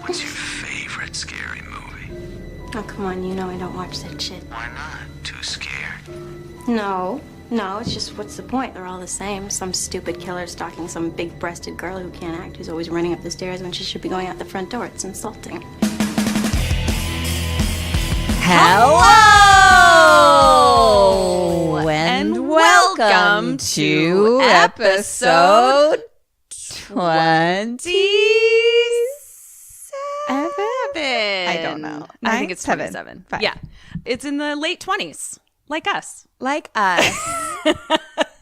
What's your favorite scary movie? Oh, come on, you know I don't watch that shit. Why not? Too scared? No, it's just what's the point? They're all the same. Some stupid killer stalking some big-breasted girl who can't act, who's always running up the stairs when she should be going out the front door. It's insulting. Hello! And welcome to episode 27. I don't know. I think it's 27. Five. Yeah. It's in the late 20s, like us. Like us.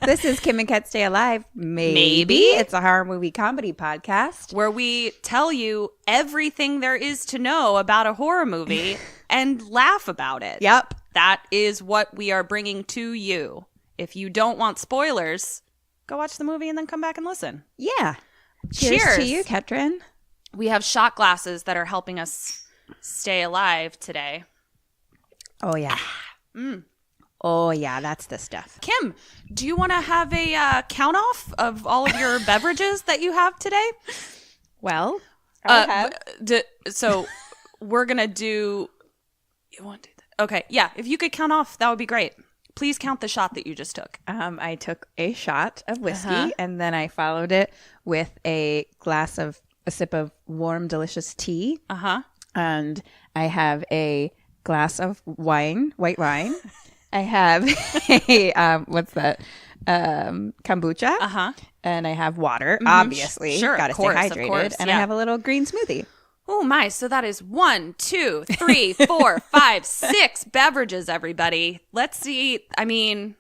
This is Kim and Kat Stay Alive. Maybe. It's a horror movie comedy podcast. Where we tell you everything there is to know about a horror movie and laugh about it. Yep. That is what we are bringing to you. If you don't want spoilers, go watch the movie and then come back and listen. Yeah. Cheers to you, Ketrin. We have shot glasses that are helping us stay alive today. Oh, yeah. Oh, yeah. That's the stuff. Kim, do you want to have a count-off of all of your beverages that you have today? Well, so we're going to do... You want to do that? Okay. Yeah. If you could count off, that would be great. Please count the shot that you just took. I took a shot of whiskey and then I followed it with a sip of warm, delicious tea. And I have a glass of wine, white wine. I have a, what's that? Kombucha. And I have water, obviously. Sure, Gotta stay hydrated. And I have a little green smoothie. Oh my, so that is 1, 2, 3, 4, 5, 6 beverages, everybody. Let's see. I mean,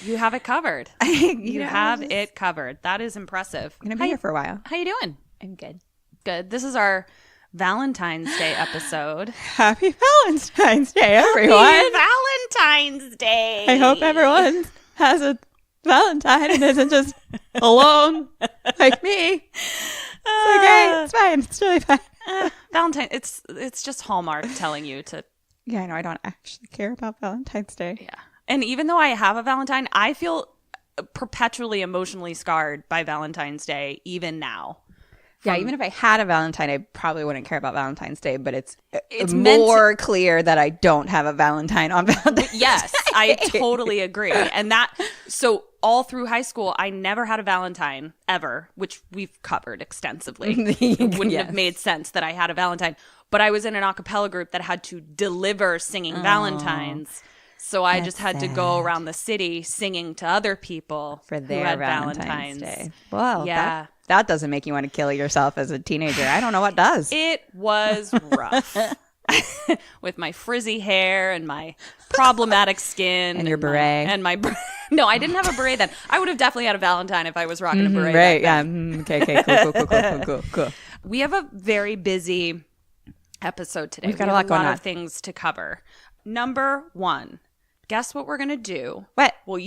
you have it covered. You have it covered. That is impressive. I'm going to be here for a while. How you doing? I'm good. Good. This is our Valentine's Day episode. Happy Valentine's Day, everyone. Happy Valentine's Day. I hope everyone has a Valentine and isn't just alone like me. It's okay. It's fine. It's really fine. Valentine, it's just Hallmark telling you to. Yeah, I know. I don't actually care about Valentine's Day. Yeah. And even though I have a Valentine, I feel perpetually emotionally scarred by Valentine's Day, even now. Yeah, even if I had a Valentine, I probably wouldn't care about Valentine's Day, but it's more clear that I don't have a Valentine on Valentine's Day. Yes, I totally agree. And so all through high school, I never had a Valentine ever, which we've covered extensively. It wouldn't have made sense that I had a Valentine. But I was in an a cappella group that had to deliver singing Valentines. So I just had to go around the city singing to other people for their who had Valentine's Day. Well, yeah. That doesn't make you want to kill yourself as a teenager. I don't know what does. It was rough. With my frizzy hair and my problematic skin. And your beret. No, I didn't have a beret then. I would have definitely had a Valentine if I was rocking a beret. Right, yeah. Okay, cool. We have a very busy episode today. We've got a lot going on. A lot of things to cover. Number 1, guess what we're going to do? What? Well,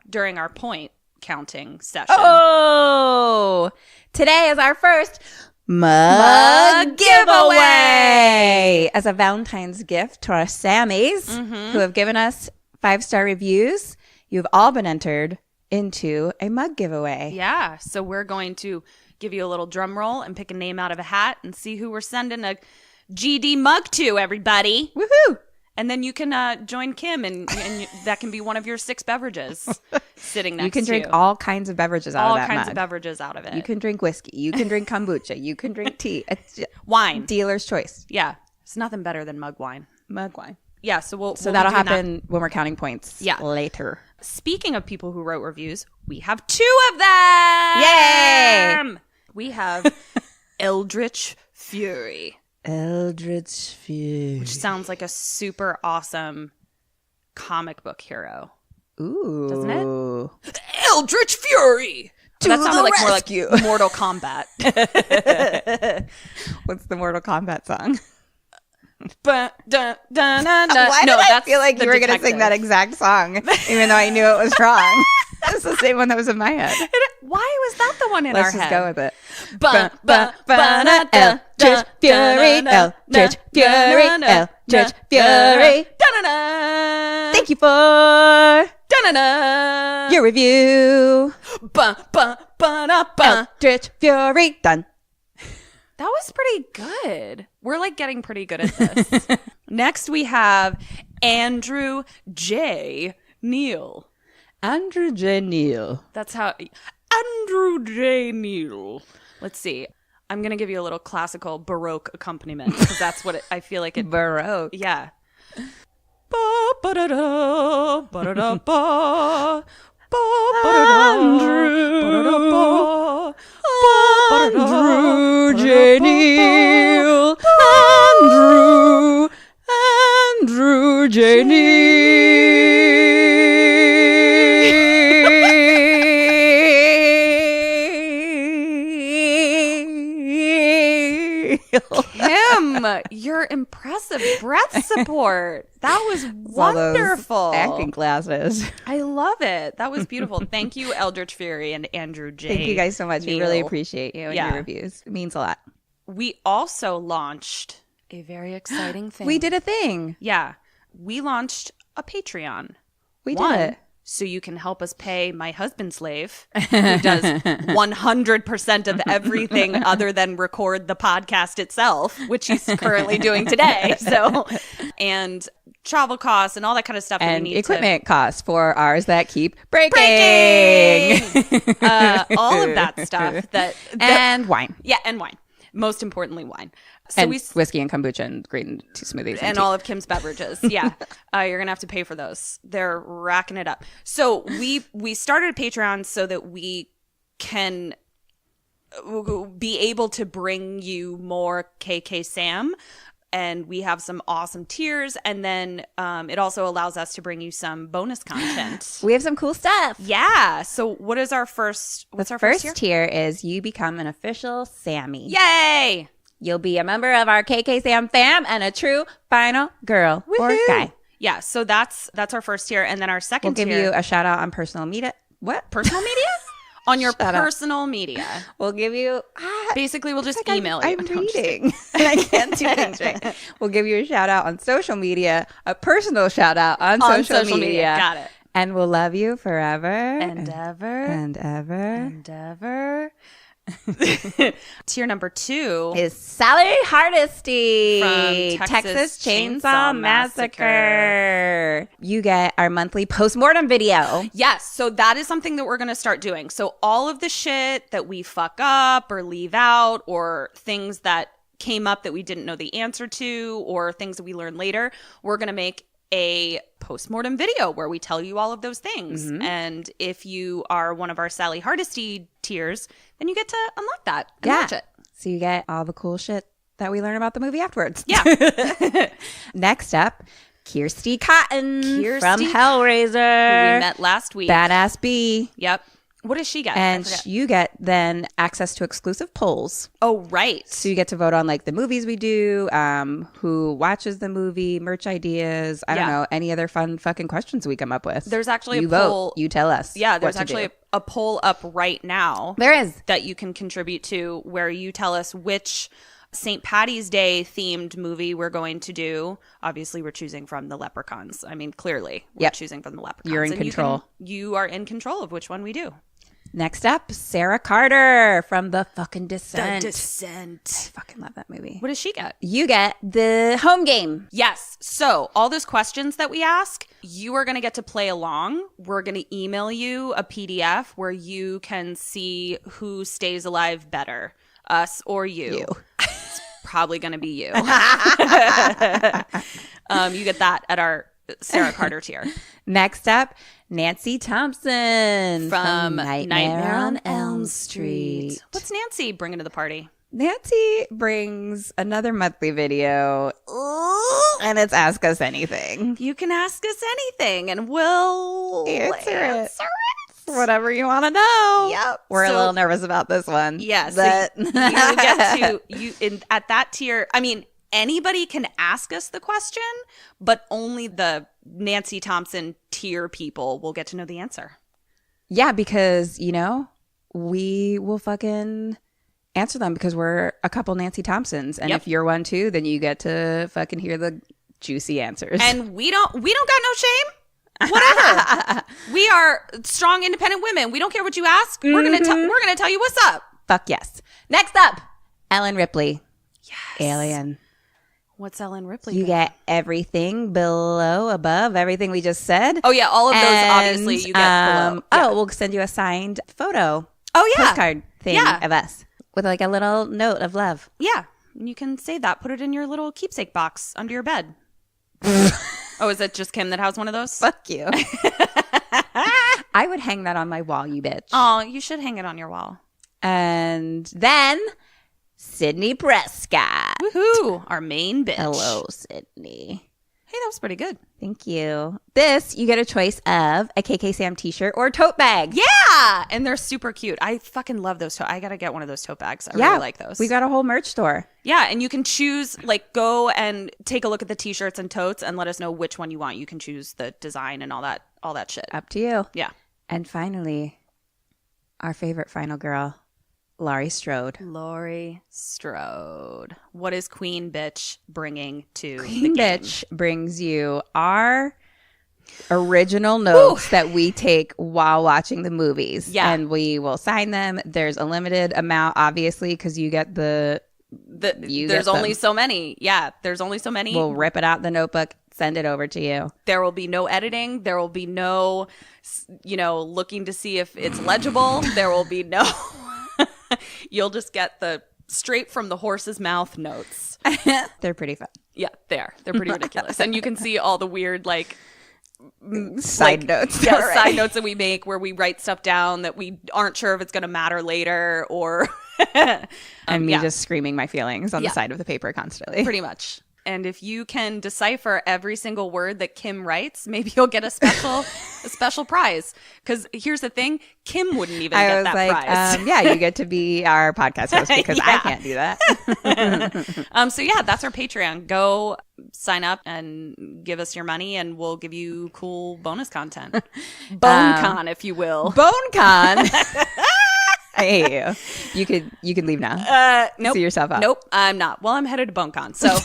during our point counting session. Oh, today is our first mug giveaway as a Valentine's gift to our Sammies who have given us 5-star reviews. You've all been entered into a mug giveaway. Yeah, so we're going to give you a little drum roll and pick a name out of a hat and see who we're sending a GD mug to, everybody. Woohoo! And then you can join Kim, and that can be one of your 6 beverages sitting next to you. You can drink all kinds of beverages out of that mug. All kinds of beverages out of it. You can drink whiskey. You can drink kombucha. You can drink tea. It's wine. Dealer's choice. Yeah. It's nothing better than mug wine. Mug wine. Yeah, so we'll that'll happen when we're counting points later. Speaking of people who wrote reviews, we have 2 of them! Yay! We have Eldritch Fury. Eldritch Fury. Which sounds like a super awesome comic book hero. Ooh. Doesn't it? Eldritch Fury! That sounded like more like Mortal Kombat. What's the Mortal Kombat song? Why did I feel like you were going to sing that exact song, even though I knew it was wrong? It's the same one that was in my head. Why was that the one in our head? Let's just go with it. Eldritch Fury, Eldritch Fury, Eldritch Fury. Thank you for your review. Eldritch Fury, done. That was pretty good. We're like getting pretty good at this. Next, we have Andrew J. Neal. Andrew J. Neal. That's how. Andrew J. Neal. Let's see. I'm going to give you a little classical Baroque accompaniment because that's what I feel like it. Baroque. Yeah. Ba ba da da ba da da ba. Andrew J. Neal. Andrew J. Neal. Kim, your impressive breath support. That was wonderful. Acting classes. I love it. That was beautiful. Thank you, Eldritch Fury and Andrew J. Thank you guys so much. We Neal. really appreciate you and your reviews. It means a lot. We also launched a very exciting thing. We did a thing. Yeah. We launched a Patreon. We did it. So you can help us pay my husband slave, who does 100% of everything other than record the podcast itself, which he's currently doing today. So, and travel costs and all that kind of stuff. And we need equipment costs for ours that keep breaking. All of that stuff. And wine. Yeah, and wine. Most importantly, wine. So and whiskey and kombucha and green tea smoothies. And all of Kim's beverages. Yeah. You're going to have to pay for those. They're racking it up. So we started a Patreon so that we can be able to bring you more KK and we have some awesome tiers. And then it also allows us to bring you some bonus content. We have some cool stuff. Yeah. So what is our first? What's our first tier? Is you become an official Sammy. Yay! You'll be a member of our KK Sam fam and a true final girl or guy. Yeah. So that's our first tier, and then our second tier. We'll give you a shout out on personal media. What? Personal media? On your personal media. We'll give you... basically, we'll just email you. I'm reading. And I can't do things right. We'll give you a shout out on social media, a personal shout out on social media. Got it. And we'll love you forever. And ever. And ever. And ever. Tier number 2 is Sally Hardesty from Texas Chainsaw Massacre. You get our monthly postmortem video. Yes, so that is something that we're going to start doing. So all of the shit that we fuck up or leave out or things that came up that we didn't know the answer to or things that we learned later, we're going to make a postmortem video where we tell you all of those things. Mm-hmm. And if you are one of our Sally Hardesty tiers, then you get to unlock that and watch it. So you get all the cool shit that we learn about the movie afterwards. Yeah. Next up, Kirsty Cotton from Hellraiser. Who we met last week. Badass B. Yep. What does she get? And you get then access to exclusive polls. Oh, right. So you get to vote on like the movies we do, who watches the movie, merch ideas, I don't know, any other fun fucking questions we come up with. There's actually you a poll. Vote, you tell us. Yeah, there's actually a poll up right now. There is. That you can contribute to where you tell us which St. Patty's Day themed movie we're going to do. Obviously, we're choosing from the Leprechauns. I mean, clearly, we're choosing from the Leprechauns. You're in control. You are in control of which one we do. Next up, Sarah Carter from The fucking Descent. The Descent. I fucking love that movie. What does she get? You get the home game. Yes. So all those questions that we ask, you are going to get to play along. We're going to email you a PDF where you can see who stays alive better, us or you. It's probably going to be you. You get that at our Sarah Carter tier. Next up, Nancy Thompson from Nightmare on Elm Street. What's Nancy bringing to the party? Nancy brings another monthly video, and it's Ask Us Anything. You can ask us anything, and we'll answer it. Whatever you want to know. Yep. We're a little nervous about this one. Yes. But you get to at that tier. I mean, anybody can ask us the question, but only the Nancy Thompson tier people will get to know the answer. Yeah, because, you know, we will fucking answer them because we're a couple Nancy Thompsons. And if you're one too, then you get to fucking hear the juicy answers. And we don't got no shame. Whatever. We are strong, independent women. We don't care what you ask. We're gonna tell you what's up. Fuck yes. Next up, Ellen Ripley. Yes. Alien. What's Ellen Ripley? You get everything below, above, everything we just said. Oh, yeah. All of those, obviously, you get below. Oh, we'll send you a signed photo. Oh, yeah. Postcard thing of us with like a little note of love. Yeah. You can save that. Put it in your little keepsake box under your bed. Oh, is it just Kim that has one of those? Fuck you. I would hang that on my wall, you bitch. Oh, you should hang it on your wall. And then Sydney Prescott. Woohoo. Our main bitch. Hello, Sydney. Hey, that was pretty good. Thank you. This, you get a choice of a KKSAM t-shirt or tote bag. Yeah. And they're super cute. I fucking love those. I got to get one of those tote bags. I really like those. We got a whole merch store. Yeah. And you can choose, like, go and take a look at the t-shirts and totes and let us know which one you want. You can choose the design and all that shit. Up to you. Yeah. And finally, our favorite final girl, Laurie Strode. Laurie Strode. What is Queen Bitch bringing to Queen the game? Bitch brings you our original notes that we take while watching the movies. Yeah. And we will sign them. There's a limited amount, obviously, because you get there's only so many. Yeah, there's only so many. We'll rip it out the notebook, send it over to you. There will be no editing. There will be no, looking to see if it's legible. There will be no... You'll just get the straight from the horse's mouth notes. They're pretty fun. Yeah, they're pretty ridiculous. And you can see all the weird, side notes. Yeah, side notes that we make where we write stuff down that we aren't sure if it's going to matter later or... and me just screaming my feelings on the side of the paper constantly. Pretty much. And if you can decipher every single word that Kim writes, maybe you'll get a special prize. Because here's the thing, Kim wouldn't even get that prize. Yeah, you get to be our podcast host because I can't do that. So yeah, that's our Patreon. Go sign up and give us your money, and we'll give you cool bonus content. BoneCon, if you will. BoneCon. I hate you. You could leave now. Nope. See yourself out. Nope, I'm not. Well, I'm headed to BoneCon, so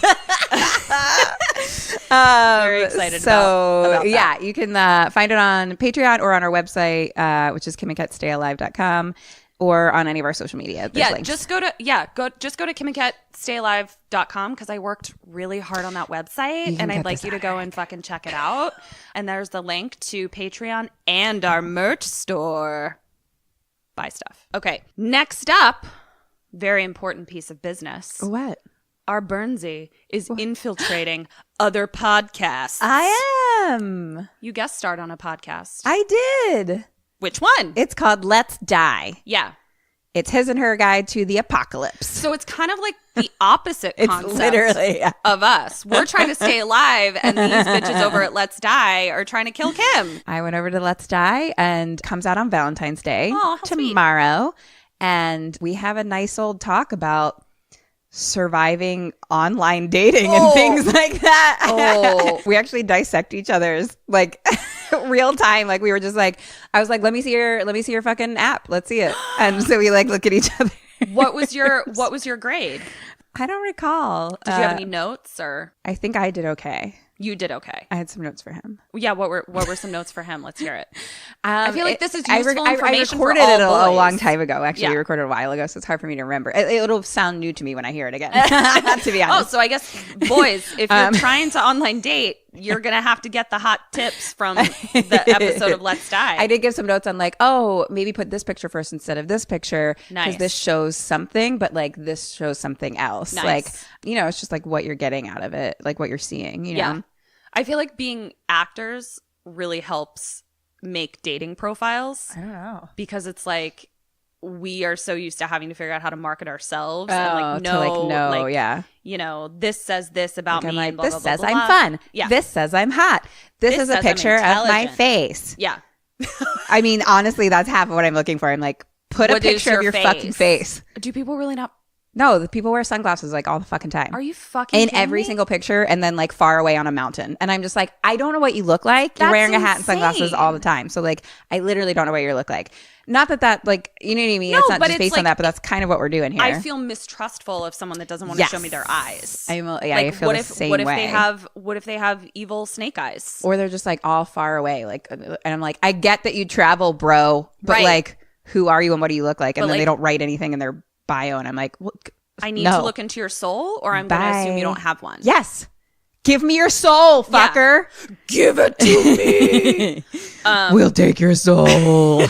very excited about that. You can find it on Patreon or on our website, which is kimandketstayalive.com, or on any of our social media. There's links. Just go to kimandketstayalive.com because I worked really hard on that website, and I'd like you to go and fucking check it out. And there's the link to Patreon and our merch store. Buy stuff. Okay. Next up, very important piece of business. What? Our Bernsey is infiltrating other podcasts. I am. You guest starred on a podcast. I did. Which one? It's called Let's Die. Yeah. It's his and her guide to the apocalypse. So it's kind of like the opposite concept literally, of us. We're trying to stay alive, and these bitches over at Let's Die are trying to kill Kim. I went over to Let's Die, and comes out on Valentine's Day tomorrow. Sweet. And we have a nice old talk about surviving online dating and things like that. We actually dissect each other's real time. Like we were just I was like, let me see your fucking app. Let's see it. And so we look at each other. What was your grade? I don't recall. Did you have any notes or? I think I did okay. You did okay. I had some notes for him. Yeah, what were some notes for him? Let's hear it. I feel like this is useful information I recorded for all it boys. a long time ago. Actually, we recorded it a while ago, so it's hard for me to remember. It'll sound new to me when I hear it again, to be honest. So I guess, boys, if you're trying to online date, you're going to have to get the hot tips from the episode of Let's Die. I did give some notes on maybe put this picture first instead of this picture. Because this shows something, but this shows something else. Nice. It's just what you're getting out of it, what you're seeing, you know? Yeah. I feel like being actors really helps make dating profiles. I don't know. Because it's we are so used to having to figure out how to market ourselves this says this about me. I'm blah, this blah, blah, says blah, I'm blah. fun. Yeah. This says I'm hot. This is a picture of my face. Yeah. I mean, honestly, that's half of what I'm looking for. I'm put a picture of your fucking face. Do people really not? No, the people wear sunglasses all the fucking time. Are you fucking in kidding every me? single picture, and then far away on a mountain. And I'm just I don't know what you look like. You're wearing a hat and sunglasses all the time. So I literally don't know what you look like. Not that you know what I mean? No, it's not but just based on that, but that's kind of what we're doing here. I feel mistrustful of someone that doesn't want to show me their eyes. I feel the same way. What if they have evil snake eyes? Or they're just all far away. And I'm I get that you travel, bro, but who are you and what do you look like? And then they don't write anything in their bio, and I'm well, I need to look into your soul, or I'm going to assume you don't have one. Yes. Give me your soul, fucker. Yeah. Give it to me. We'll take your soul.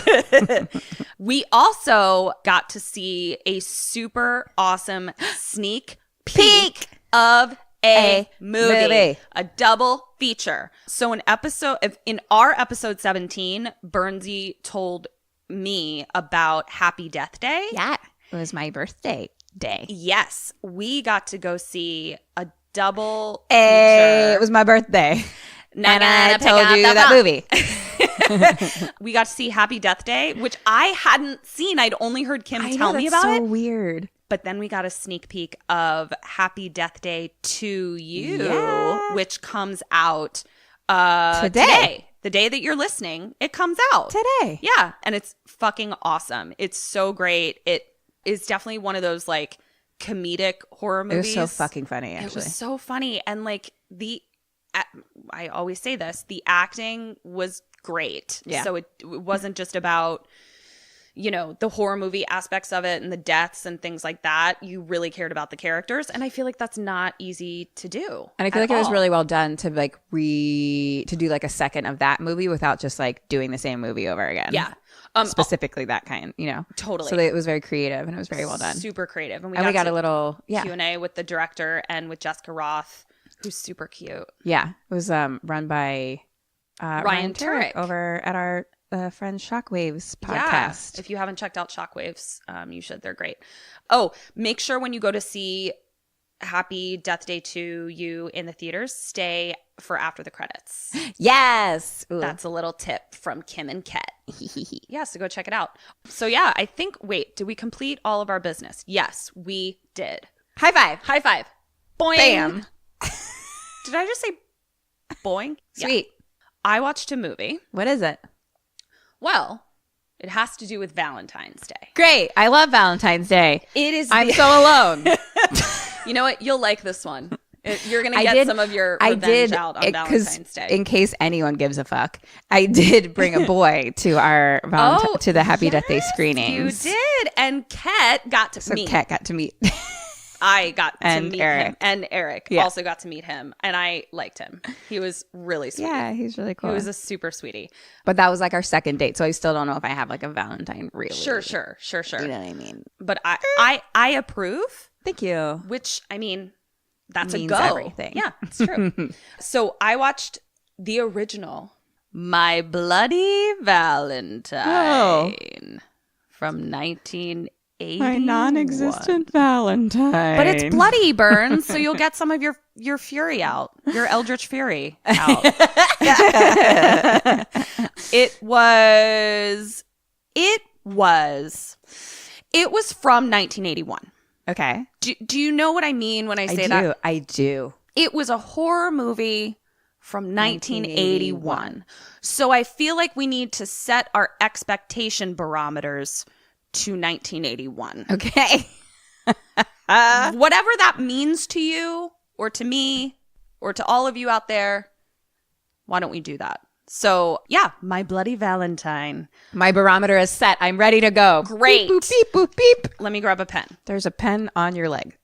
We also got to see a super awesome sneak peek of a movie, a double feature. So in our episode 17, Bernsey told me about Happy Death Day. Yeah, it was my birthday day. Yes, we got to go see a double feature. It was my birthday. And I told you that movie. We got to see Happy Death Day, which I hadn't seen. I'd only heard Kim tell me about it. So weird. But then we got a sneak peek of Happy Death Day to You, which comes out today. The day that you're listening, it comes out. Today. Yeah. And it's fucking awesome. It's so great. It is definitely one of those like comedic horror movies. It was so fucking funny, actually. It was so funny. And like I always say this, the acting was great. Yeah. So it wasn't just about, the horror movie aspects of it and the deaths and things like that. You really cared about the characters. And I feel like that's not easy to do. And I feel like it was really well done to like to do like a second of that movie without just like doing the same movie over again. Yeah. Specifically that kind, Totally. So it was very creative and it was very well done. Super creative. And we got a little Q&A with the director and with Jessica Roth, who's super cute. Yeah. It was run by Ryan Turek over at our friend Shockwaves podcast. Yeah. If you haven't checked out Shockwaves, you should. They're great. Oh, make sure when you go to see Happy Death Day to You in the theaters, stay for after the credits. Yes. Ooh. That's a little tip from Kim and Ket. Yeah, so go check it out. So yeah, I think, did we complete all of our business? Yes, we did. High five. High five. Boing. Bam. Did I just say boing? Sweet. Yeah. I watched a movie. What is it? Well, it has to do with Valentine's Day. Great. I love Valentine's Day. It is. I'm so alone. You know what? You'll like this one. You're going to get some of your revenge out on Valentine's Day. In case anyone gives a fuck, I did bring a boy to our to the Happy Death Day screenings. You did. And Ket got to meet. Ket got to meet. I got to meet Eric. him. And Eric also got to meet him. And I liked him. He was really sweet. Yeah, he's really cool. He was a super sweetie. But that was like our second date. So I still don't know if I have like a Valentine really. Sure. You know what I mean? But I approve. Thank you. Which, I mean, that's means a go. Everything. Yeah, it's true. So I watched the original My Bloody Valentine from 1980. My non-existent Valentine. But it's bloody, Burns, so you'll get some of your fury out, your eldritch fury out. It was from 1981. Okay. Do you know what I mean when I say that? I do. It was a horror movie from 1981. So I feel like we need to set our expectation barometers to 1981. Okay. Whatever that means to you or to me or to all of you out there, why don't we do that? So, yeah, My Bloody Valentine. My barometer is set. I'm ready to go. Great. Beep, boop, beep, boop, beep. Let me grab a pen. There's a pen on your leg.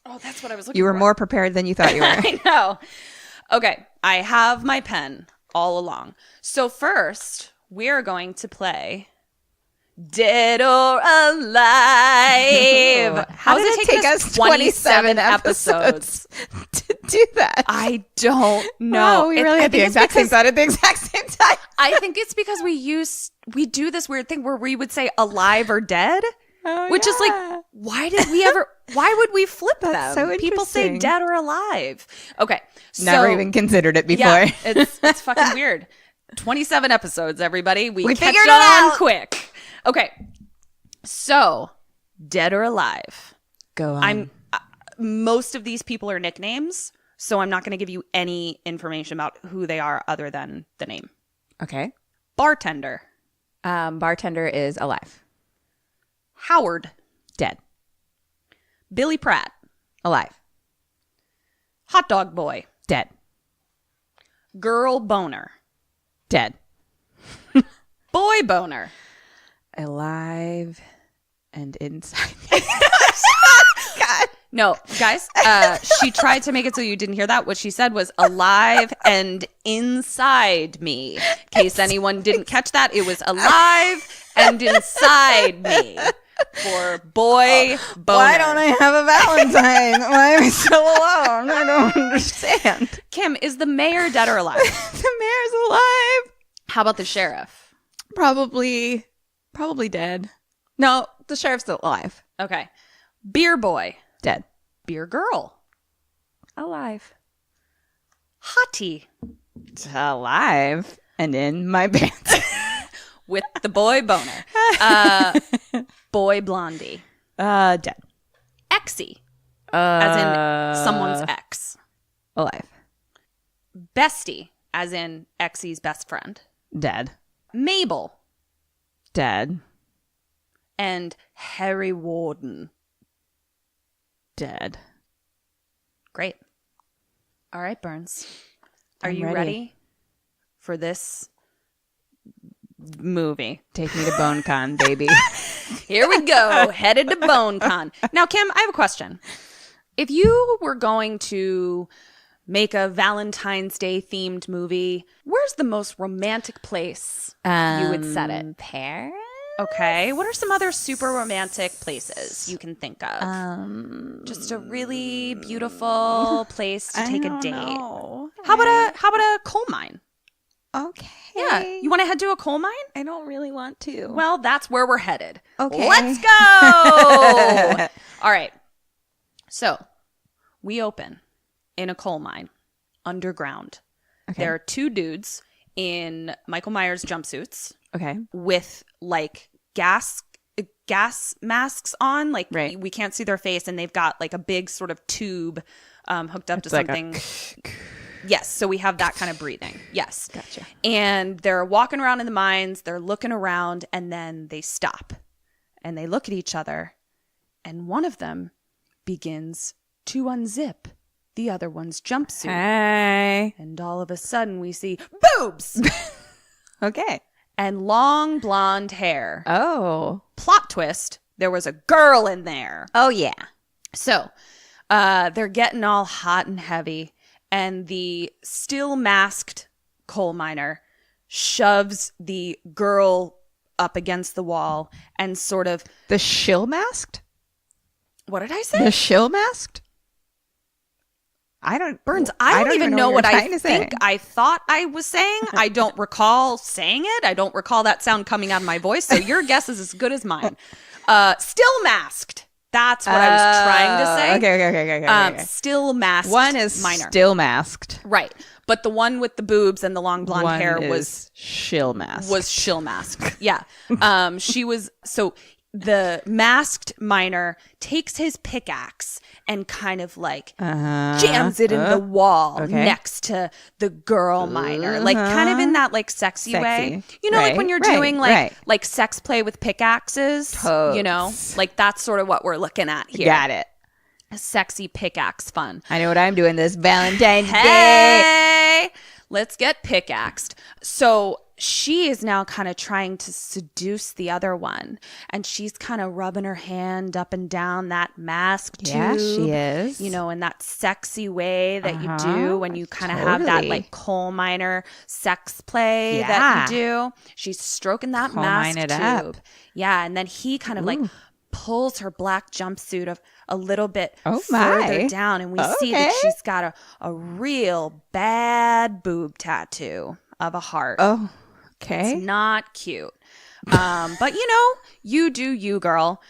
Oh, that's what I was looking for. You were more prepared than you thought you were. I know. Okay, I have my pen all along. So first, we're going to play Dead or Alive. How did it take us 27 episodes to do that? I don't know. Wow, we really had the exact same thought at the exact same time. I think it's because we do this weird thing where we would say alive or dead, which is like, why would we flip them? So people say dead or alive. Okay. Never even considered it before. Yeah, it's fucking weird. 27 episodes, everybody. We catch figured it on out quick. Okay. So, Dead or Alive. Go on. Most of these people are nicknames, so I'm not going to give you any information about who they are other than the name. Okay. Bartender. Bartender is alive. Howard. Dead. Billy Pratt. Alive. Hot Dog Boy. Dead. Girl Boner. Dead. Boy Boner. Alive and inside. God. No, guys, she tried to make it so you didn't hear that. What she said was alive and inside me. In case anyone didn't catch that, it was alive and inside me. For boy boner. Why don't I have a Valentine? Why am I so alone? I don't understand. Kim, is the mayor dead or alive? The mayor's alive. How about the sheriff? Probably dead. No, the sheriff's still alive. Okay. Beer boy. Dead. Beer girl. Alive. Hottie. Alive. And in my pants. With the boy boner. Boy blondie. Dead. Exy. As in someone's ex. Alive. Bestie. As in Exy's best friend. Dead. Mabel. Dead. And Harry Warden. Dead. Great. All right, Burns. Are I'm you ready for this movie? Take me to BoneCon, baby. Here we go. Headed to BoneCon. Now, Kim, I have a question. If you were going to make a Valentine's Day themed movie, where's the most romantic place you would set it? Paris? Okay. What are some other super romantic places you can think of? Just a really beautiful place to take a date. Know. How about a coal mine? Okay. Yeah. You want to head to a coal mine? I don't really want to. Well, that's where we're headed. Okay. Let's go. All right. So we open in a coal mine underground. Okay. There are two dudes in Michael Myers jumpsuits Okay. with like gas masks on. Like Right. we can't see their face, and they've got like a big sort of tube hooked up to like something. Yes, so we have that kind of breathing. Yes. Gotcha. And they're walking around in the mines, they're looking around, and then they stop. And they look at each other, and one of them begins to unzip the other one's jumpsuit. Hey. And all of a sudden we see boobs Okay. and long blonde hair. Oh. Plot twist, there was a girl in there. Oh, yeah. So they're getting all hot and heavy. And the still masked coal miner shoves the girl up against the wall and sort of... The shill masked? What did I say? The shill masked? Burns, I don't even know what I think say. I thought I was saying. I don't recall saying it. I don't recall that sound coming out of my voice. So your guess is as good as mine. Still masked. That's what I was trying to say. Okay. Still masked. One is minor. still masked. Right. But the one with the boobs and the long blonde One hair is was shill masked. Was shill masked. Yeah. She was so the masked miner takes his pickaxe and kind of like jams it in the wall next to the girl miner. Like kind of in that like sexy way. You know, like when you're doing like sex play with pickaxes. Totes. You know? Like that's sort of what we're looking at here. Got it. Sexy pickaxe fun. I know what I'm doing this Valentine's Day. Hey, let's get pickaxed. So she is now kind of trying to seduce the other one, and she's kind of rubbing her hand up and down that mask tube. Yeah, she is. You know, in that sexy way that you do when you kind of have that like coal miner sex play that you do. She's stroking that mask tube. Up. Yeah, and then he kind of like pulls her black jumpsuit a little bit further down, and we see that she's got a real bad boob tattoo of a heart. Oh, okay. It's not cute. But you know, you do you, girl.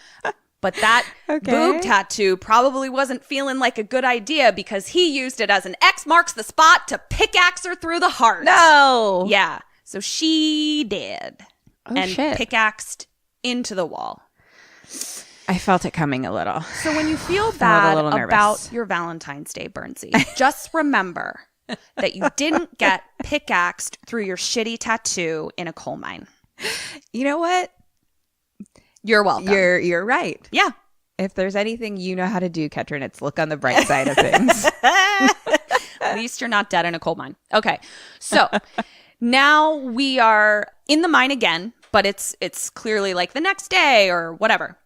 But that boob tattoo probably wasn't feeling like a good idea because he used it as an X marks the spot to pickaxe her through the heart. No. Yeah. So she did. Oh, shit. Pickaxed into the wall. I felt it coming a little. So when you feel bad about your Valentine's Day, Burnsy, just remember that you didn't get pickaxed through your shitty tattoo in a coal mine. You know what? You're welcome. You're right. Yeah. If there's anything you know how to do, Ketrin, it's look on the bright side of things. At least you're not dead in a coal mine. Okay. So now we are in the mine again, but it's clearly like the next day or whatever.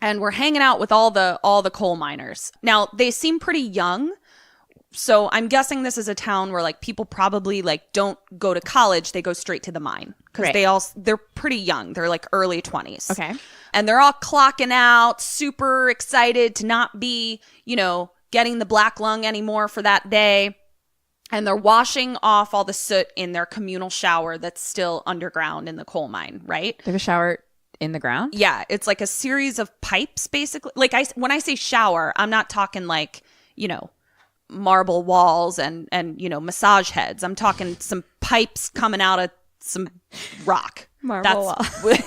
And we're hanging out with all the coal miners. Now, they seem pretty young. So I'm guessing this is a town where like people probably like don't go to college. They go straight to the mine because they're pretty young. They're like early 20s. Okay. And they're all clocking out, super excited to not be, getting the black lung anymore for that day. And they're washing off all the soot in their communal shower that's still underground in the coal mine, right? They have a shower in the ground? Yeah. It's like a series of pipes, basically. Like when I say shower, I'm not talking like, marble walls and massage heads. I'm talking some pipes coming out of some rock. Marble walls.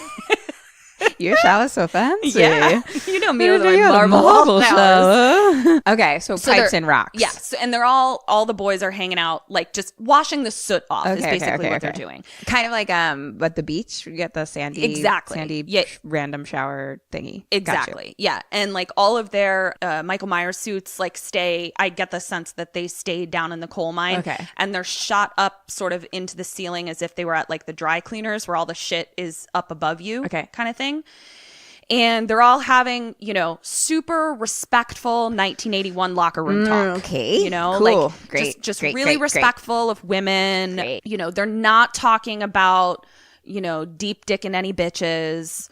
Your shower's so fancy. Yeah. You know me with my marble showers. Okay, so pipes and rocks. Yes, and they're all the boys are hanging out, like just washing the soot off is basically what they're doing. Kind of like at the beach, you get the sandy random shower thingy. Exactly. Yeah, and like all of their Michael Myers suits like I get the sense that they stayed down in the coal mine. Okay. And they're shot up sort of into the ceiling as if they were at like the dry cleaners where all the shit is up above you. Okay. Kind of thing. And they're all having, super respectful 1981 locker room talk. Okay. Cool. Like great. Just really respectful of women. Great. They're not talking about, deep dick in any bitches.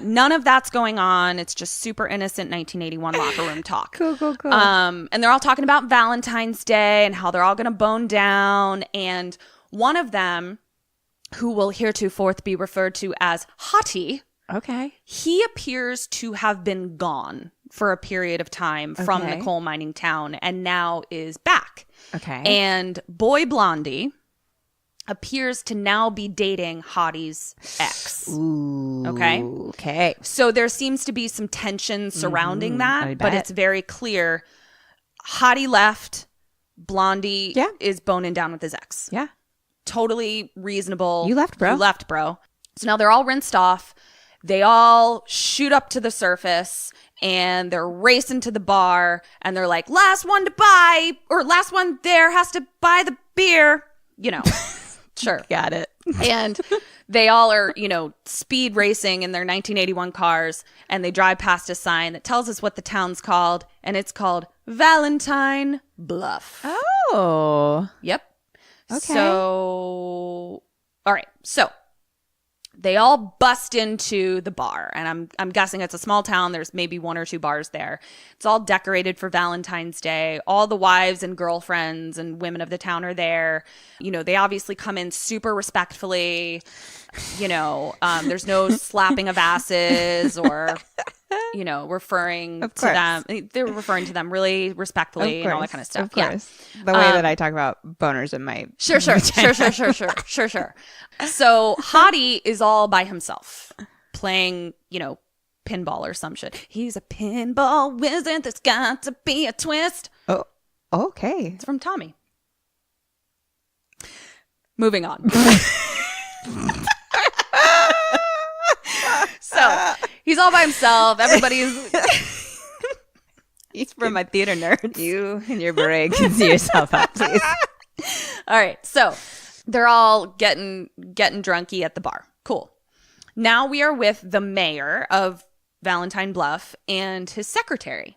None of that's going on. It's just super innocent 1981 locker room talk. Cool. And they're all talking about Valentine's Day and how they're all going to bone down. And one of them, who will heretofore be referred to as Hottie, okay, he appears to have been gone for a period of time from the coal mining town and now is back. Okay. And boy Blondie appears to now be dating Hottie's ex. Ooh. Okay. So there seems to be some tension surrounding that, but it's very clear Hottie left, Blondie is boning down with his ex. Yeah. Totally reasonable. You left, bro. So now they're all rinsed off. They all shoot up to the surface and they're racing to the bar and they're like, last one there has to buy the beer. Sure. Got it. And they all are, speed racing in their 1981 cars and they drive past a sign that tells us what the town's called, and it's called Valentine Bluff. Oh. Yep. Okay. So, all right. So they all bust into the bar, and I'm guessing it's a small town. There's maybe one or two bars there. It's all decorated for Valentine's Day. All the wives and girlfriends and women of the town are there. They obviously come in super respectfully. There's no slapping of asses or referring to them. They're referring to them really respectfully and all that kind of stuff. Of course. The way that I talk about boners in my Sure. So Hottie is all by himself playing, pinball or some shit. He's a pinball wizard. There's got to be a twist. Oh, okay. It's from Tommy. Moving on. So he's all by himself. Everybody's. He's from my theater nerds. You and your beret can see yourself out, please. All right. So they're all getting drunky at the bar. Cool. Now we are with the mayor of Valentine Bluff and his secretary.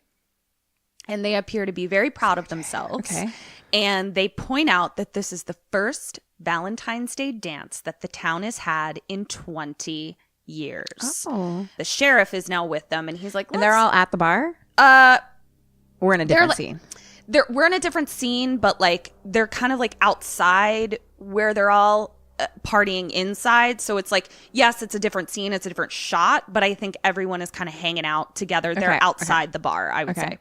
And they appear to be very proud of themselves. Okay. And they point out that this is the first Valentine's Day dance that the town has had in 20 years. Oh. The sheriff is now with them, and he's like, and they're all at the bar? We're in a different scene. We're in a different scene, but like they're kind of like outside where they're all partying inside. So it's like, yes, it's a different scene. It's a different shot, but I think everyone is kind of hanging out together. They're outside the bar, I would say.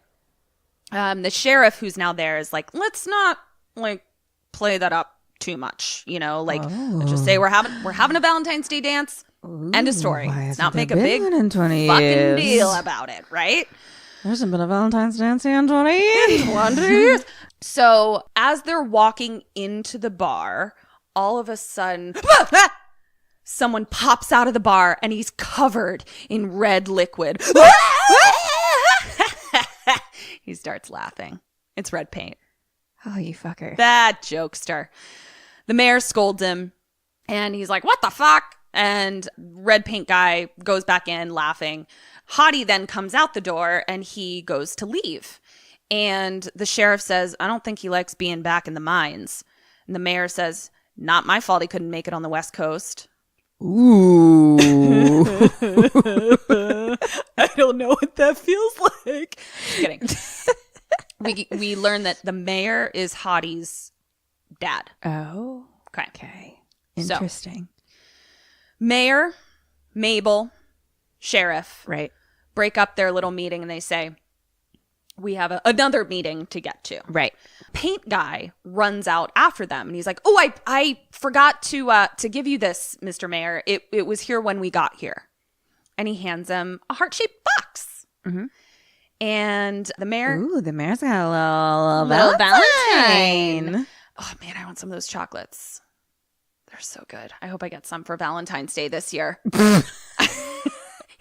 The sheriff who's now there is like, let's not like play that up too much, let's just say we're having a Valentine's Day dance. End of story. Let's not make a big fucking deal about it, right? There hasn't been a Valentine's dance in 20 years. So as they're walking into the bar, all of a sudden, someone pops out of the bar and he's covered in red liquid. He starts laughing. It's red paint. Oh, you fucker. That jokester. The mayor scolds him and he's like, what the fuck? And red paint guy goes back in laughing. Hottie then comes out the door and he goes to leave. And the sheriff says, I don't think he likes being back in the mines. And the mayor says, not my fault he couldn't make it on the West Coast. Ooh. I don't know what that feels like. Just kidding. We learn that the mayor is Hottie's dad. Oh. Okay. Interesting. So, mayor, Mabel, sheriff. Right. Break up their little meeting and they say, we have another meeting to get to. Right. Paint guy runs out after them and he's like, oh, I forgot to give you this, Mr. Mayor. It was here when we got here. And he hands him a heart-shaped box. Mm-hmm. And the mayor... Ooh, the mayor's got a little Valentine. Oh, man, I want some of those chocolates. They're so good. I hope I get some for Valentine's Day this year.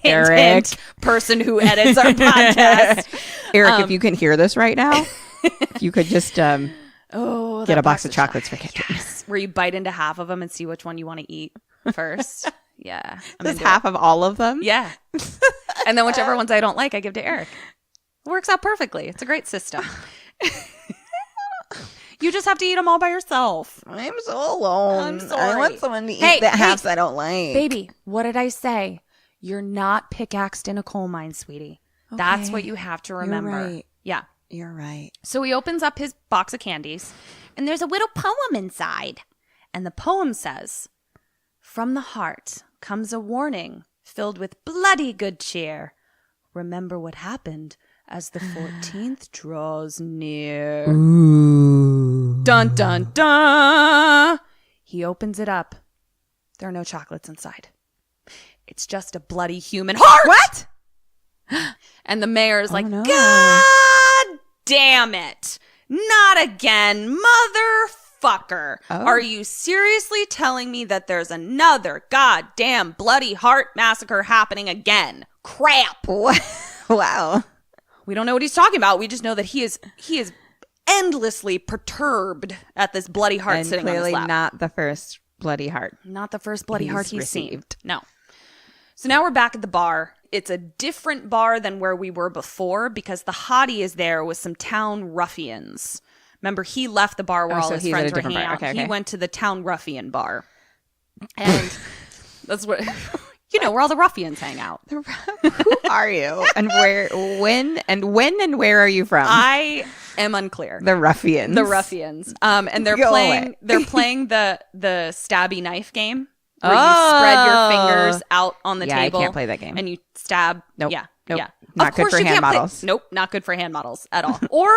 Eric. Hint, person who edits our podcast. Eric, if you can hear this right now, if you could just get a box of chocolates for Kitchen. Yes. Where you bite into half of them and see which one you want to eat first. Yeah. Just half of all of them? Yeah. And then whichever ones I don't like, I give to Eric. It works out perfectly. It's a great system. You just have to eat them all by yourself. I'm so alone. I'm sorry. I want someone to eat the halves I don't like. Baby, what did I say? You're not pickaxed in a coal mine, sweetie. Okay. That's what you have to remember. You're right. Yeah. You're right. So he opens up his box of candies, and there's a little poem inside. And the poem says, from the heart comes a warning filled with bloody good cheer. Remember what happened as the 14th draws near. Ooh. Dun, dun, dun. He opens it up. There are no chocolates inside. It's just a bloody human heart. What? And the mayor's like, no. God damn it. Not again, motherfucker. Oh. Are you seriously telling me that there's another goddamn bloody heart massacre happening again? Crap. Wow. We don't know what he's talking about. We just know that he is endlessly perturbed at this bloody heart And sitting on his clearly lap. not the first bloody heart. Not the first bloody heart he's seen. received. No. So now we're back at the bar. It's a different bar than where we were before because the hottie is there with some town ruffians. Remember, he left the bar where all his friends were hanging out. Okay. He went to the town ruffian bar. And that's what, where all the ruffians hang out. Who are you? And when and where are you from? I am unclear. The ruffians. The ruffians. And they're playing the stabby knife game. Where you spread your fingers out on the table. I can't play that game. And you stab. Nope. Yeah. Nope. Yeah. Not good for hand models. Nope. Not good for hand models at all. Or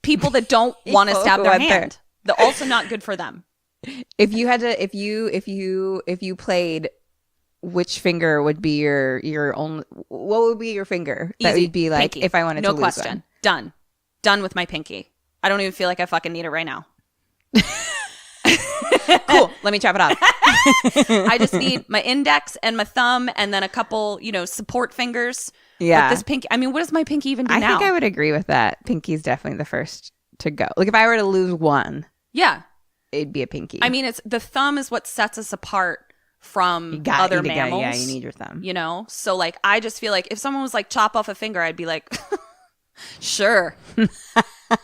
people that don't want to stab their hand. They're also not good for them. If you had to, if you played, which finger would be your only? What would be your finger? Easy. That would be like Pinky. if I wanted to lose question. one. Done with my pinky. I don't even feel like I fucking need it right now. Cool. Let me chop it off. I just need my index and my thumb and then a couple, support fingers. Yeah. But this pinky, I mean, what does my pinky even do now? I think I would agree with that. Pinky's definitely the first to go. Like if I were to lose one, yeah, it'd be a pinky. I mean, it's the thumb is what sets us apart from other mammals. Yeah, you need your thumb. So like, I just feel like if someone was like chop off a finger, I'd be like, sure.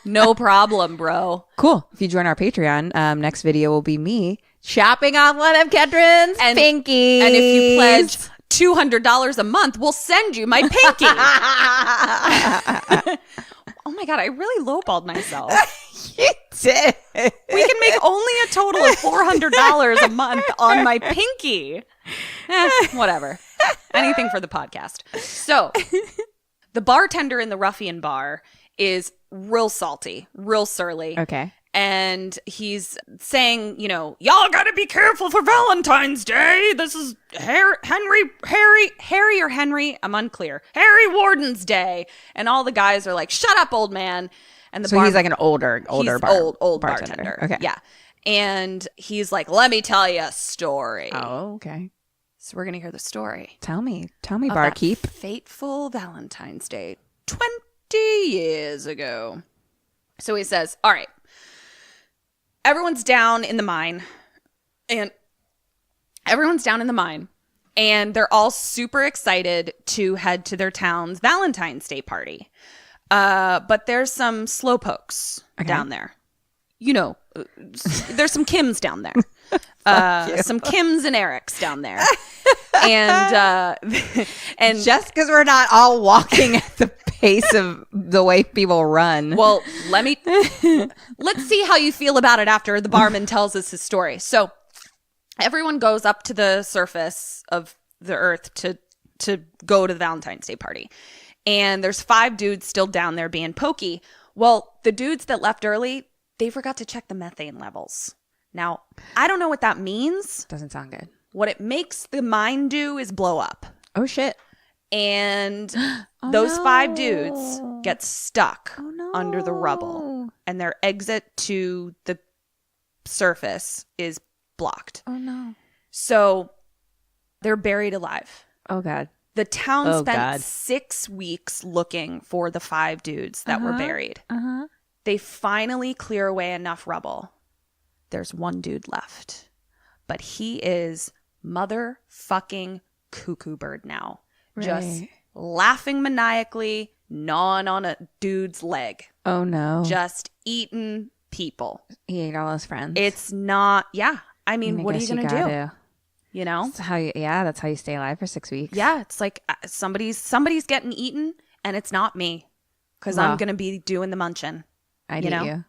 No problem, bro. Cool. If you join our Patreon, next video will be me chopping off one of Ketrin's pinkies. And if you pledge $200 a month, we'll send you my pinky. Oh my God, I really lowballed myself. You did. We can make only a total of $400 a month on my pinky. Whatever. Anything for the podcast. So, the bartender in the ruffian bar is real salty, real surly. Okay. And he's saying, y'all gotta be careful for Valentine's Day. This is Harry or Henry? I'm unclear. Harry Warden's Day. And all the guys are like, shut up, old man. And he's like an older old bartender. Okay. Yeah. And he's like, let me tell you a story. Oh, okay. So we're going to hear the story. Tell me, barkeep. Fateful Valentine's Day 20 years ago. So he says, all right, everyone's down in the mine. And And they're all super excited to head to their town's Valentine's Day party. But there's some slowpokes down there. You know, there's some Kims down there. Some Kims and Erics down there. And just because we're not all walking at the pace of the way people run. Well, let's see how you feel about it after the barman tells us his story. So everyone goes up to the surface of the earth to go to the Valentine's Day party. And there's 5 dudes still down there being pokey. Well, the dudes that left early, they forgot to check the methane levels. Now, I don't know what that means. Doesn't sound good. What it makes the mine do is blow up. Oh, shit. And those 5 dudes get stuck under the rubble. And their exit to the surface is blocked. Oh, no. So they're buried alive. Oh, God. The town spent 6 weeks looking for the 5 dudes that were buried. They finally clear away enough rubble. There's 1 dude left. But he is motherfucking cuckoo bird now. Right. Just laughing maniacally, gnawing on a dude's leg. Oh, no. Just eating people. He ate all his friends. It's not, I mean, what are you going to do? You know? That's how that's how you stay alive for 6 weeks. Yeah, it's like somebody's getting eaten, and it's not me, because I'm going to be doing the munching. I'd eat you.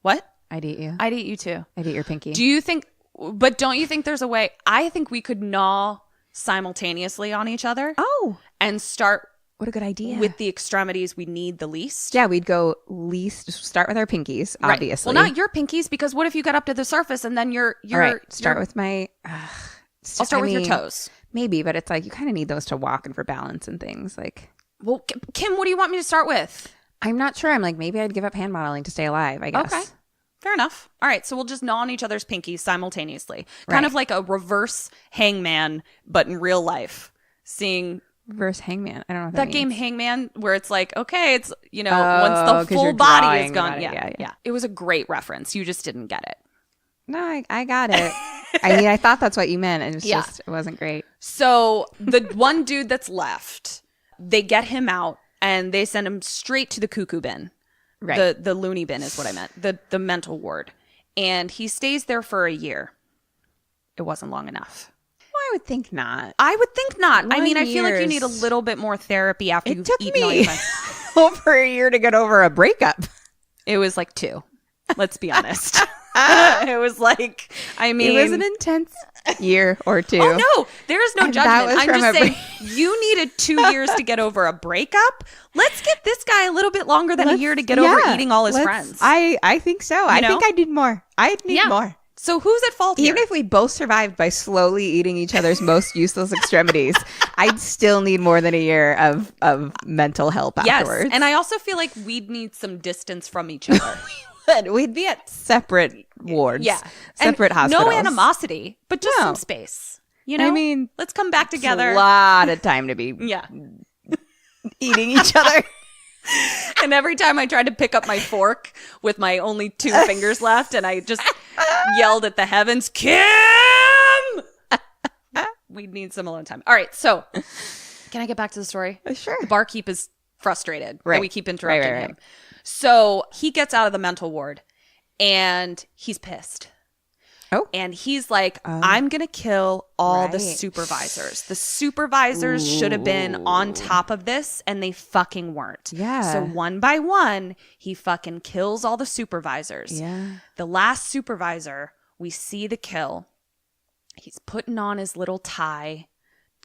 What? I'd eat you. I'd eat you too. I'd eat your pinky. Don't you think there's a way? I think we could gnaw simultaneously on each other. Oh. And start. What a good idea. With the extremities we need the least. Yeah, we'd go start with our pinkies, obviously. Well, not your pinkies, because what if you got up to the surface and then you're all right, start with my... I'll start with your toes. Maybe, but it's like you kind of need those to walk and for balance and things. Like, well, Kim, what do you want me to start with? I'm not sure. I'm like, maybe I'd give up hand modeling to stay alive, I guess. Okay. Fair enough. All right. So we'll just gnaw on each other's pinkies simultaneously. Kind of like a reverse hangman, but in real life. Seeing... Reverse hangman. I don't know what that means. game Hangman, where it's like, okay, it's, once the full body is gone. Yeah. It was a great reference. You just didn't get it. No, I got it. I mean, I thought that's what you meant. It was just, it wasn't great. So the one dude that's left, they get him out and they send him straight to the cuckoo bin. Right. The loony bin is what I meant. The mental ward. And he stays there for a year. It wasn't long enough. Well, I would think not. I would think not. I mean, I 1 feel like you year's- need a little bit more therapy after you've took eaten all me your friends. over a year to get over a breakup. It was like 2. Let's be honest. It was like, I mean, it was an intense year or 2. Oh no, there is no And judgment. that was I'm from just a saying you needed 2 years to get over a breakup. Let's give this guy a little bit longer than a year to get over eating all his friends. I think so. I think I need more. I need more. So who's at fault here? Even if we both survived by slowly eating each other's most useless extremities, I'd still need more than a year of mental help afterwards. Yes, and I also feel like we'd need some distance from each other. We'd be at separate wards. Yeah. Separate hospitals. No animosity, but just some space. You know? I mean, let's come back together. It's a lot of time to be eating each other. And every time I tried to pick up my fork with my only 2 fingers left, and I just yelled at the heavens, Kim! We need some alone time. All right, so can I get back to the story? Sure. The barkeep is frustrated that we keep interrupting him. Right. So he gets out of the mental ward, and he's pissed. Oh. And he's like, I'm going to kill all the supervisors. The supervisors should have been on top of this, and they fucking weren't. Yeah. So one by one, he fucking kills all the supervisors. Yeah. The last supervisor, we see the kill. He's putting on his little tie,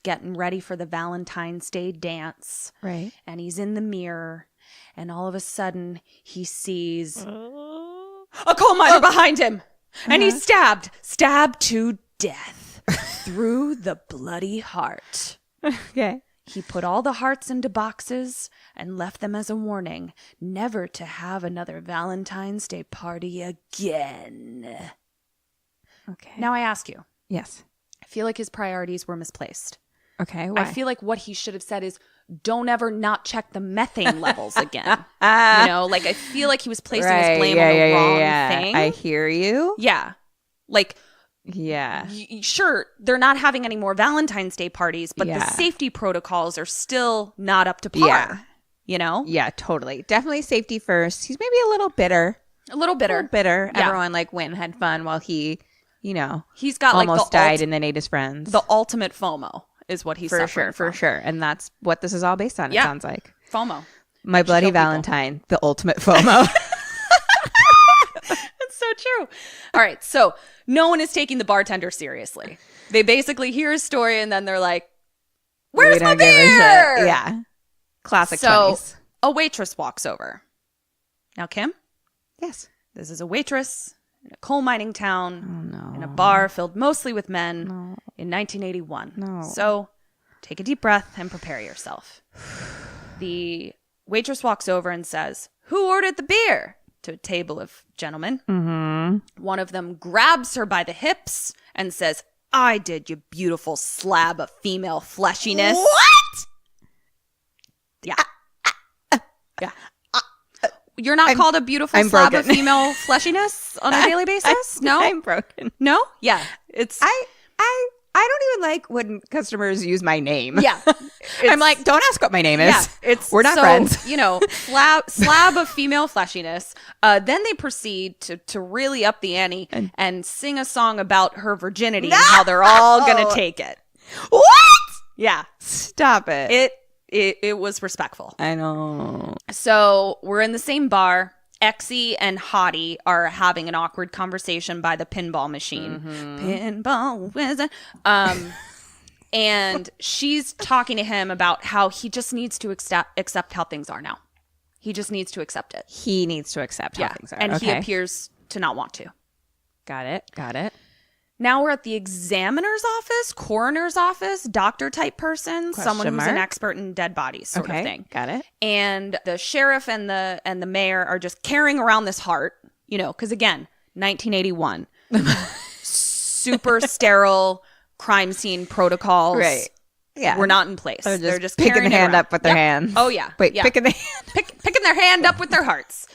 getting ready for the Valentine's Day dance. Right. And he's in the mirror, and all of a sudden, he sees a coal miner behind him. And he's stabbed to death through the bloody heart. Okay. He put all the hearts into boxes and left them as a warning, never to have another Valentine's Day party again. Okay. Now I ask you. Yes. I feel like his priorities were misplaced. Okay. Why? I feel like what he should have said is, don't ever not check the methane levels again. Like I feel like he was placing his blame on the wrong thing. I hear you. Yeah. Like Yeah. Sure, they're not having any more Valentine's Day parties, but Yeah. the safety protocols are still not up to par. Yeah. You know? Yeah, totally. Definitely safety first. He's maybe a little bitter. A little bitter. Yeah. Everyone Everyone went and had fun while he, he's got almost died and then ate his friends. The ultimate FOMO is what he's for suffering sure, from. for sure. And that's what this is all based on, it sounds like. FOMO. My Bloody Valentine, the ultimate FOMO. That's so true. All right, so no one is taking the bartender seriously. They basically hear his story and then they're like, "Where's my beer?" Yeah. Classic So 20s. a waitress walks over. Now, Kim, Yes. this is a waitress in a coal mining town Oh, no. in a bar filled mostly with men in 1981. No. So take a deep breath and prepare yourself. The waitress walks over and says, "Who ordered the beer?" to a table of gentlemen. Mm-hmm. One of them grabs her by the hips and says, "I did, you beautiful slab of female fleshiness." What? Yeah. Yeah. You're not called a beautiful I'm slab broken. of female fleshiness on a daily basis? No? I'm broken. No? Yeah. It's I don't even like when customers use my name. yeah. I'm like, don't ask what my name is. Yeah, We're not friends. Slab of female fleshiness. Then they proceed to really up the ante and sing a song about her virginity and how they're all gonna take it. What? Yeah, Stop it. it was respectful. I know. So we're in the same bar. Exy and Hottie are having an awkward conversation by the pinball machine. Pinball wizard. And she's talking to him about how he just needs to accept how things are now. He just needs to accept it. He needs to accept how things are. And he Okay. appears to not want to. Got it. Now we're at the examiner's office, coroner's office, doctor type person, someone who's an mark? expert in dead bodies sort of thing. Got it. And the sheriff and the mayor are just carrying around this heart, because again, 1981, super sterile crime scene protocols. Right. Yeah. Were not in place. They're just carrying picking the it hand around. up with their hands. Oh yeah. Wait, yeah. picking the hand. Picking their hand up with their hearts.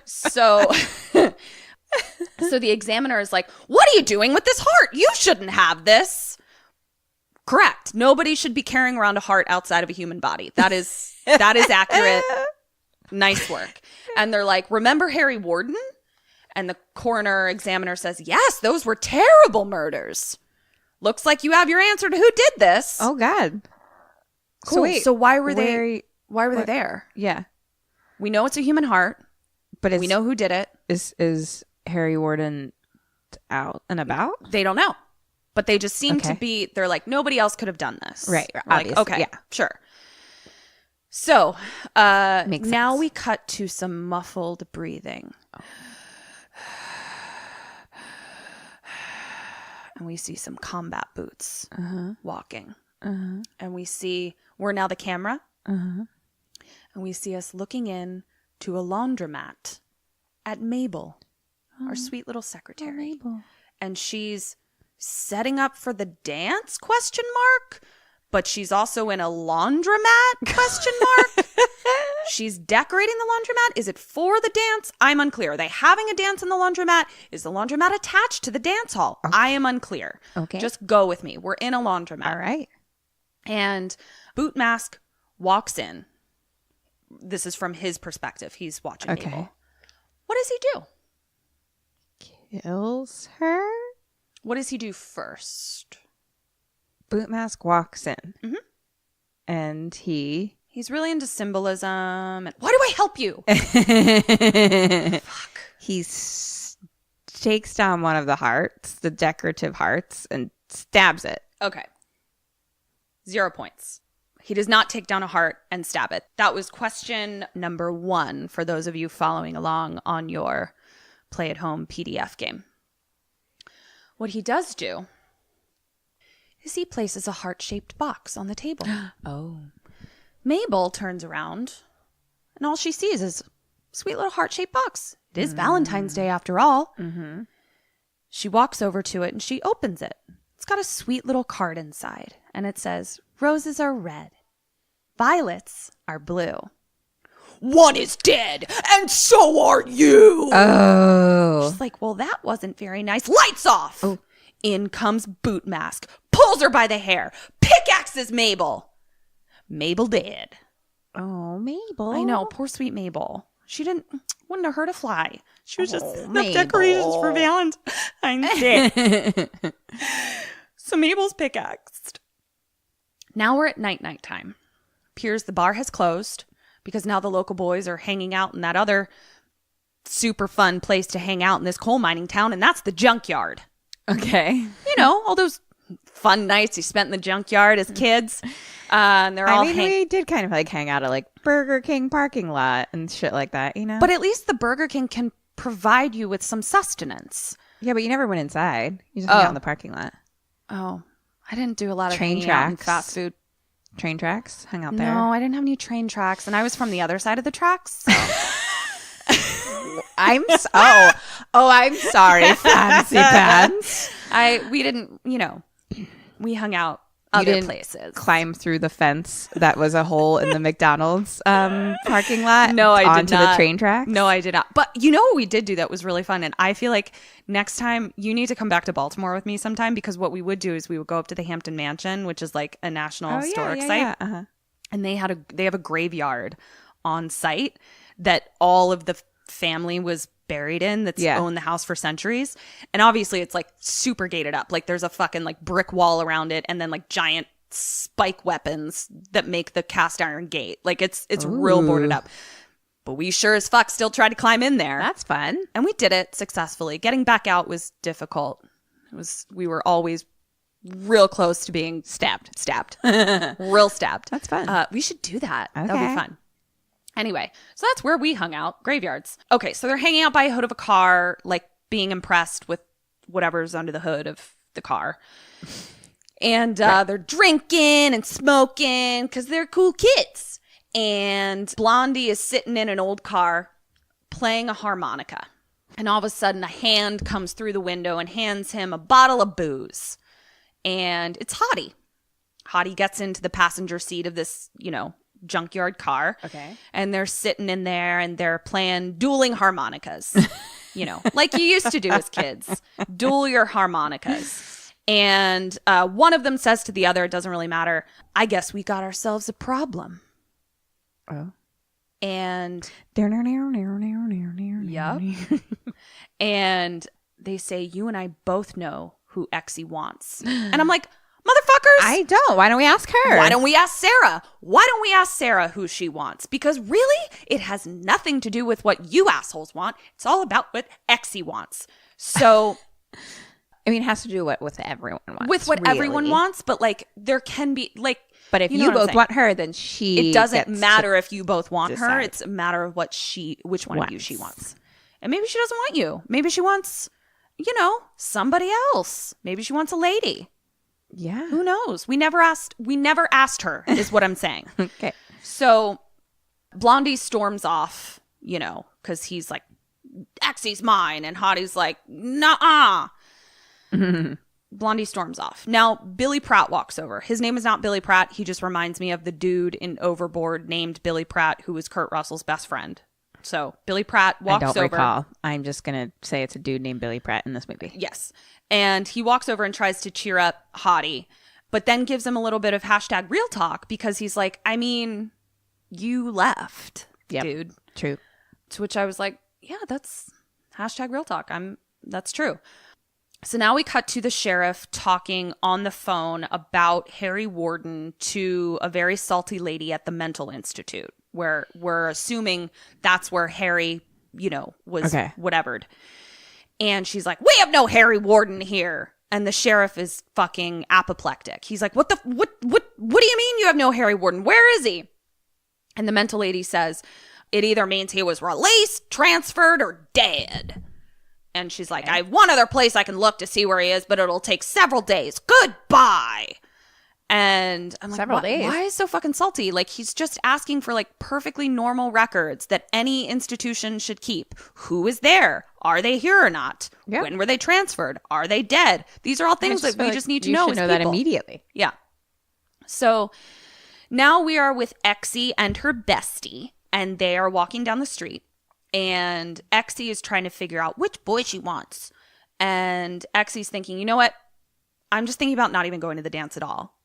So the examiner is like, "What are you doing with this heart? You shouldn't have this." Correct. Nobody should be carrying around a heart outside of a human body. That is accurate. Nice work. And they're like, "Remember Harry Warden?" And the coroner examiner says, "Yes, those were terrible murders. Looks like you have your answer to who did this." Oh God. Cool. So wait, So why were they there? Yeah. We know it's a human heart. But We know who did it. is Harry Warden out and about? They don't know. But they just seem to Okay. be, they're like, nobody else could have done this. Right, We're like, obviously, okay, yeah. sure. So Makes now sense. we cut to some muffled breathing. And we see some combat boots walking. And we see, we're now the camera. And we see us looking in to a laundromat at Mabel, our sweet little secretary. And she's setting up for the dance, ? But she's also in a laundromat, ? She's decorating the laundromat. Is it for the dance? I'm unclear. Are they having a dance in the laundromat? Is the laundromat attached to the dance hall? I am unclear. Okay. Just go with me. We're in a laundromat. All right. And Boot Mask walks in. This is from his perspective. He's watching Okay. Mabel. What does he do? Kills her. What does he do first? Boot Mask walks in. And he... He's really into symbolism. And why do I help you? He takes down one of the hearts, the decorative hearts, and stabs it. Okay. 0 points. He does not take down a heart and stab it. That was question number 1 for those of you following along on your Play at Home PDF game. What he does do is he places a heart-shaped box on the table. Oh. Mabel turns around, and all she sees is a sweet little heart-shaped box. It is Valentine's Day after all. She walks over to it, and she opens it. It's got a sweet little card inside, and it says, "Roses are red. Violets are blue. One is dead, and so are you." Oh. She's like, "Well, that wasn't very nice. Lights off." Oh. In comes Boot Mask, pulls her by the hair, pickaxes Mabel. Mabel dead. Oh, Mabel. I know, poor sweet Mabel. She wouldn't have hurt a fly. She was just Mabel. decorations for Valentine's Day. So Mabel's pickaxed. Now we're at night time. Appears the bar has closed because now the local boys are hanging out in that other super fun place to hang out in this coal mining town, and that's the junkyard. Okay. You know, all those fun nights you spent in the junkyard as kids. And they're all we did kind of like hang out at like Burger King parking lot and shit like that, you know? But at least the Burger King can provide you with some sustenance. Yeah, but you never went inside. You just hung out in the parking lot. Oh, I didn't do a lot of Train hanging out in tracks. fast food. Train tracks? Hung out there? No, I didn't have any train tracks, and I was from the other side of the tracks. So. I'm sorry, fancy pants. We didn't, we hung out other places. Climb through the fence that was a hole in the McDonald's parking lot. No, I did onto not. the train tracks. No, I did not. But you know what we did do that was really fun, and I feel like next time you need to come back to Baltimore with me sometime, because what we would do is we would go up to the Hampton Mansion, which is like a national historic site, yeah. Uh-huh. and they have a graveyard on site that all of the family was buried in that's owned the house for centuries. And obviously it's like super gated up. Like there's a fucking like brick wall around it, and then like giant spike weapons that make the cast iron gate. Like it's real boarded up. But we sure as fuck still tried to climb in there. That's fun. And we did it successfully. Getting back out was difficult. We were always real close to being stabbed. Real stabbed. That's fun. We should do that. Okay. That'll be fun. Anyway, so that's where we hung out, graveyards. Okay, so they're hanging out by a hood of a car, like being impressed with whatever's under the hood of the car. And they're drinking and smoking because they're cool kids. And Blondie is sitting in an old car playing a harmonica. And all of a sudden, a hand comes through the window and hands him a bottle of booze. And it's Hottie. Hottie gets into the passenger seat of this, junkyard car. Okay. And they're sitting in there and they're playing dueling harmonicas, like you used to do as kids. Duel your harmonicas. And one of them says to the other, it doesn't really matter, I guess we got ourselves a problem. Oh. And yep. And they say, you and I both know who Exie wants. And I'm like, motherfuckers, I don't. Why don't we ask her? Why don't we ask Sarah? Why don't we ask Sarah who she wants? Because really, it has nothing to do with what you assholes want. It's all about what Exie wants. So, I mean, it has to do with everyone wants. With what everyone wants, but like there can be like. But if you both want her, then it doesn't matter if you both want decide. her. It's a matter of which one of you she wants. And maybe she doesn't want you. Maybe she wants, somebody else. Maybe she wants a lady. Yeah. Who knows? We never asked her, is what I'm saying. Okay. So Blondie storms off, because he's like, Exie's mine. And Hottie's like, nah. Blondie storms off. Now, Billy Pratt walks over. His name is not Billy Pratt. He just reminds me of the dude in Overboard named Billy Pratt, who was Kurt Russell's best friend. So Billy Pratt walks over. I don't recall. I'm just going to say it's a dude named Billy Pratt in this movie. Yes. And he walks over and tries to cheer up Hottie, but then gives him a little bit of #real talk because he's like, I mean, you left, dude. True. To which I was like, yeah, that's #real talk. That's true. So now we cut to the sheriff talking on the phone about Harry Warden to a very salty lady at the mental institute, where we're assuming that's where Harry, was whatevered. And she's like, we have no Harry Warden here. And the sheriff is fucking apoplectic. He's like, what do you mean you have no Harry Warden? Where is he? And the mental lady says, it either means he was released, transferred, or dead. And she's like, I have one other place I can look to see where he is, but it'll take several days. Goodbye. And I'm like, several days. Why is so fucking salty? Like, he's just asking for like perfectly normal records that any institution should keep. Who is there? Are they here or not? Yep. When were they transferred? Are they dead? These are all things that we just need to know. You should know that immediately. Yeah. So now we are with Exie and her bestie, and they are walking down the street. And Exie is trying to figure out which boy she wants. And Exie's thinking, you know what? I'm just thinking about not even going to the dance at all.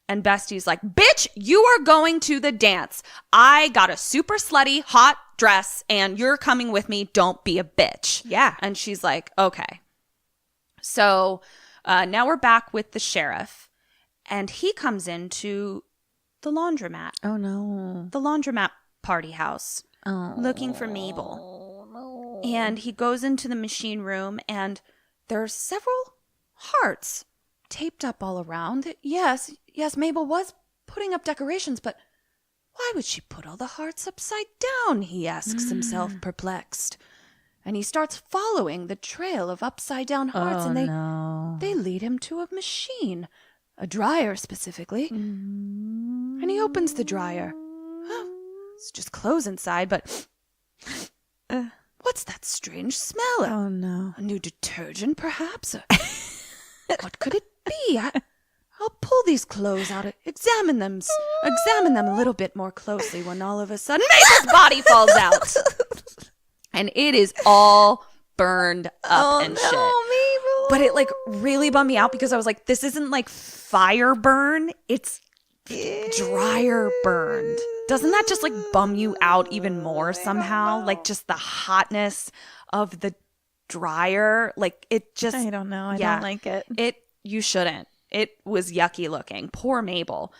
And Bestie's like, bitch, you are going to the dance. I got a super slutty, hot dress, and you're coming with me. Don't be a bitch. Yeah. And she's like, okay. So now we're back with the sheriff, and he comes into the laundromat. Oh, no. The laundromat party house. Oh. Looking for Mabel. No. And he goes into the machine room, and there are several hearts taped up all around. Yes, Mabel was putting up decorations, but why would she put all the hearts upside down? He asks himself, perplexed. And he starts following the trail of upside down hearts, and they lead him to a machine, a dryer specifically. And he opens the dryer. It's just clothes inside, but what's that strange smell? Oh, no. A new detergent, perhaps? What could it be? I'll pull these clothes out, examine them a little bit more closely when all of a sudden Mabel's body falls out. And it is all burned up and shit. Mabel. But it like really bummed me out because I was like, this isn't like fire burn. It's dryer burned. Doesn't that just like bum you out even more somehow? Like just the hotness of the dryer. Like it just. I don't know. I don't like it. You shouldn't. It was yucky looking. Poor Mabel.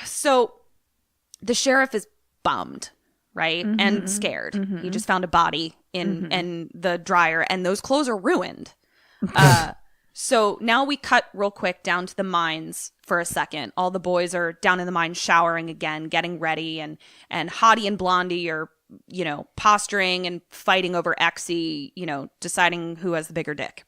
So the sheriff is bummed, right? And scared. He just found a body in the dryer, and those clothes are ruined. So now we cut real quick down to the mines for a second. All the boys are down in the mines showering again, getting ready, and Hottie and Blondie are, posturing and fighting over Exy, deciding who has the bigger dick.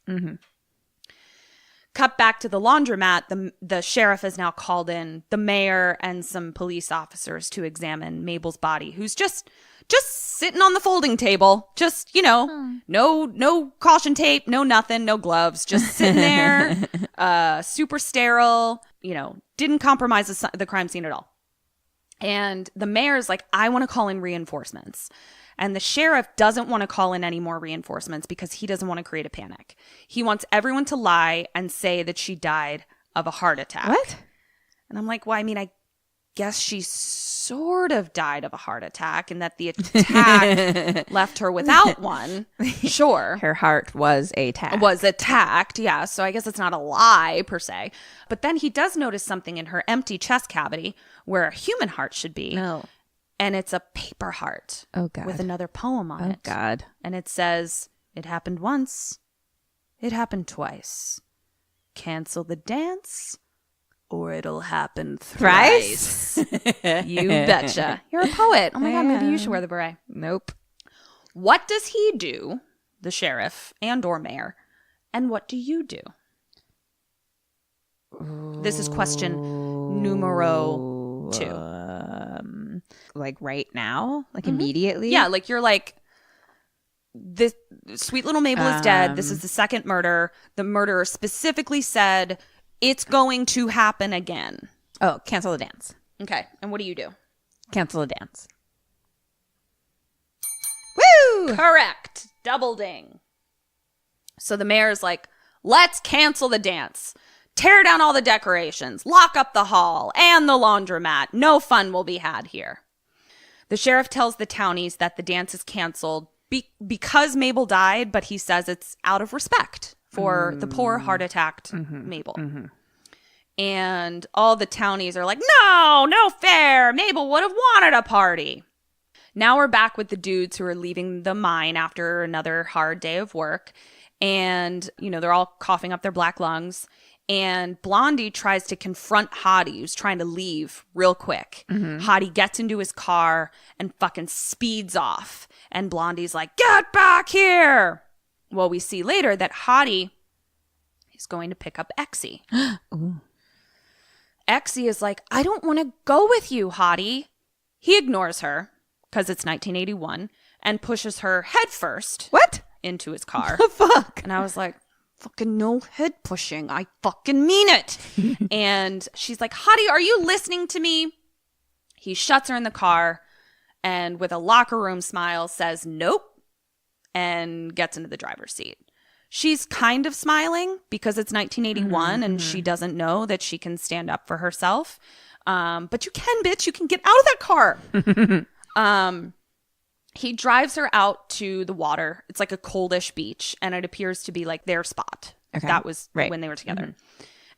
Cut back to the laundromat. The sheriff has now called in the mayor and some police officers to examine Mabel's body, who's just sitting on the folding table. Just, no caution tape, no nothing, no gloves, just sitting there, super sterile, didn't compromise the crime scene at all. And the mayor's like, I want to call in reinforcements. And the sheriff doesn't want to call in any more reinforcements because he doesn't want to create a panic. He wants everyone to lie and say that she died of a heart attack. What? And I'm like, well, I mean, I guess she sort of died of a heart attack and that the attack left her without one. Sure. Her heart was attacked. Was attacked, yeah. So I guess it's not a lie per se. But then he does notice something in her empty chest cavity where a human heart should be. No. And it's a paper heart. Oh, God. With another poem on it. Oh, God. And it says, it happened once. It happened twice. Cancel the dance or it'll happen thrice. You betcha. You're a poet. Oh, my God. Maybe you should wear the beret. Nope. What does he do, the sheriff and or mayor, and what do you do? This is question numero 2. Like right now? Like immediately? Yeah, like you're like, this sweet little Mabel is dead. This is the second murder. The murderer specifically said it's going to happen again. Oh, cancel the dance. Okay, and what do you do? Cancel the dance. Woo! Correct. Double ding. So the mayor's like, let's cancel the dance. Tear down all the decorations, lock up the hall and the laundromat. No fun will be had here. The sheriff tells the townies that the dance is canceled because Mabel died, but he says it's out of respect for the poor heart-attacked Mabel. And all the townies are like, no fair. Mabel would have wanted a party. Now we're back with the dudes who are leaving the mine after another hard day of work. And, they're all coughing up their black lungs. And Blondie tries to confront Hottie, who's trying to leave real quick. Hottie gets into his car and fucking speeds off. And Blondie's like, get back here. Well, we see later that Hottie is going to pick up Exy. Exy is like, I don't want to go with you, Hottie. He ignores her because it's 1981 and pushes her headfirst into his car. The fuck? And I was like, fucking no head pushing. I fucking mean it. And she's like, Hottie, are you listening to me? He shuts her in the car and with a locker room smile says, nope, and gets into the driver's seat. She's kind of smiling because it's 1981 and she doesn't know that she can stand up for herself. But you can, bitch. You can get out of that car. He drives her out to the water. It's like a coldish beach, and it appears to be like their spot. Okay. That was when they were together.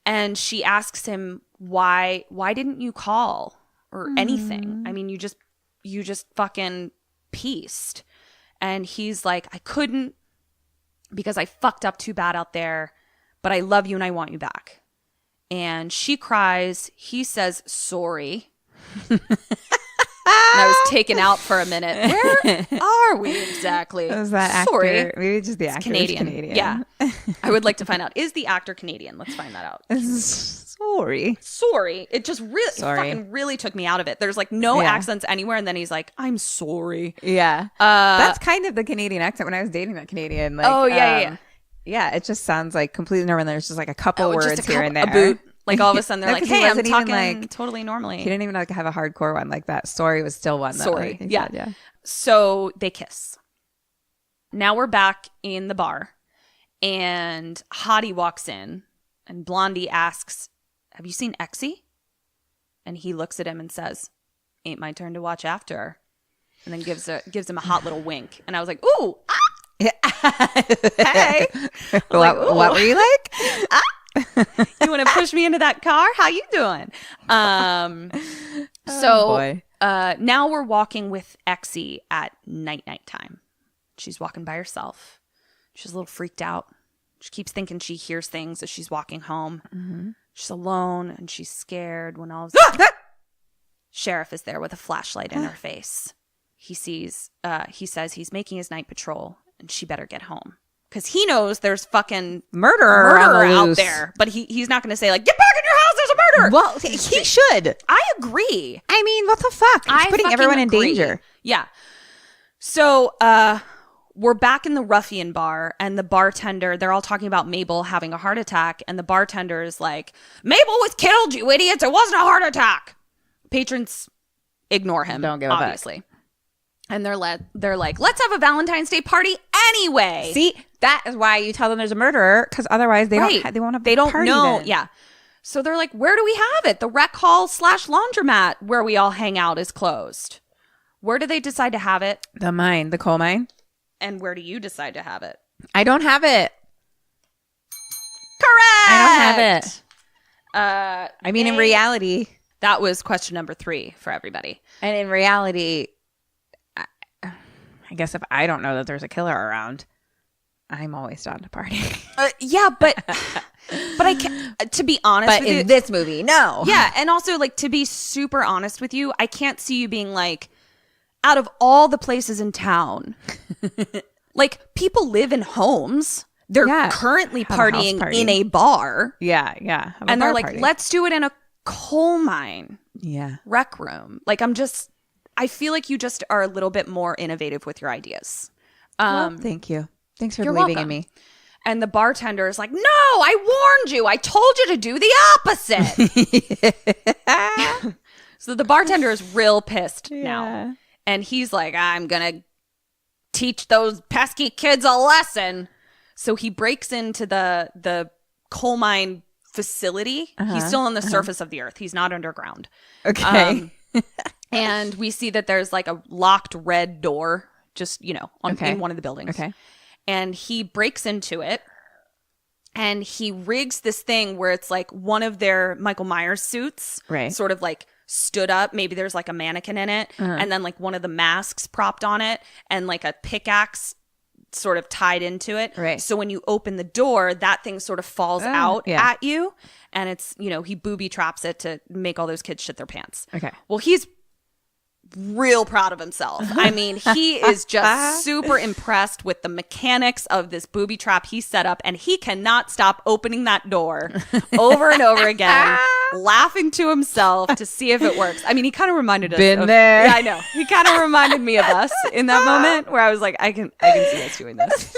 And she asks him, why didn't you call or anything? I mean, you just fucking pieced. And he's like, I couldn't because I fucked up too bad out there, but I love you and I want you back. And she cries. He says, sorry. And I was taken out for a minute. Where are we exactly? Was that sorry. actor? Maybe just the actor is Canadian. Yeah. I would like to find out. Is the actor Canadian? Let's find that out. Sorry. It just really fucking really took me out of it. There's like no accents anywhere, and then he's like, I'm sorry. Yeah. That's kind of the Canadian accent when I was dating that Canadian. Like, yeah, it just sounds like completely normal. There's just like a couple words here and there. A boot. Like all of a sudden they're like, hey, I'm talking like, totally normally. He didn't even like have a hardcore one like that. Sorry was still one. Sorry. That, yeah. Yeah. So they kiss. Now we're back in the bar, and Hottie walks in, and Blondie asks, have you seen Exie? And he looks at him and says, ain't my turn to watch after her. And then gives him a hot little wink. And I was like, ooh, ah! Hey. What were you like? You want to push me into that car? How you doing? Now we're walking with Exie at night time. She's walking by herself. She's a little freaked out. She keeps thinking she hears things as she's walking home. Mm-hmm. She's alone and she's scared when all of a sudden Sheriff is there with a flashlight in her face. He says he's making his night patrol and she better get home. Because he knows there's fucking murderer out there. But he's not going to say, like, get back in your house, there's a murderer. Well, he should. I agree. I mean, what the fuck? He's putting everyone in danger. Yeah. So we're back in the ruffian bar, and the bartender, they're all talking about Mabel having a heart attack. And the bartender is like, Mabel was killed, you idiots. It wasn't a heart attack. Patrons ignore him. Don't give a obviously. Fuck. And they're like, let's have a Valentine's Day party anyway. See, that is why you tell them there's a murderer, because otherwise they won't have a party know. Then. Yeah. So they're like, where do we have it? The rec hall / laundromat where we all hang out is closed. Where do they decide to have it? The coal mine. And where do you decide to have it? I don't have it. Correct. I don't have it. I mean, in reality. That was question number 3 for everybody. And in reality, I guess if I don't know that there's a killer around, I'm always down to party. Yeah, but I can't, to be honest but with you. in this movie, no. Yeah, and also, like, to be super honest with you, I can't see you being like, out of all the places in town, like, people live in homes. They're currently partying in a bar. Yeah. And they're like, let's do it in a coal mine. Yeah. Rec room. Like, I feel like you just are a little bit more innovative with your ideas. Well, thank you. Thanks for believing in me. And the bartender is like, no, I warned you. I told you to do the opposite. So the bartender is real pissed now. And he's like, I'm going to teach those pesky kids a lesson. So he breaks into the coal mine facility. He's still on the surface of the earth. He's not underground. Okay. And we see that there's like a locked red door just, in one of the buildings. Okay. And he breaks into it and he rigs this thing where it's like one of their Michael Myers suits sort of like stood up. Maybe there's like a mannequin in it and then like one of the masks propped on it and like a pickaxe sort of tied into it. Right. So when you open the door, that thing sort of falls out at you and it's, he booby traps it to make all those kids shit their pants. Okay. Well, he's real proud of himself. I mean, he is just super impressed with the mechanics of this booby trap he set up, and he cannot stop opening that door over and over again, laughing to himself to see if it works. I mean, he kind of reminded us Been there. Yeah, I know. He kind of reminded me of us in that moment where I was like, I can see us doing this.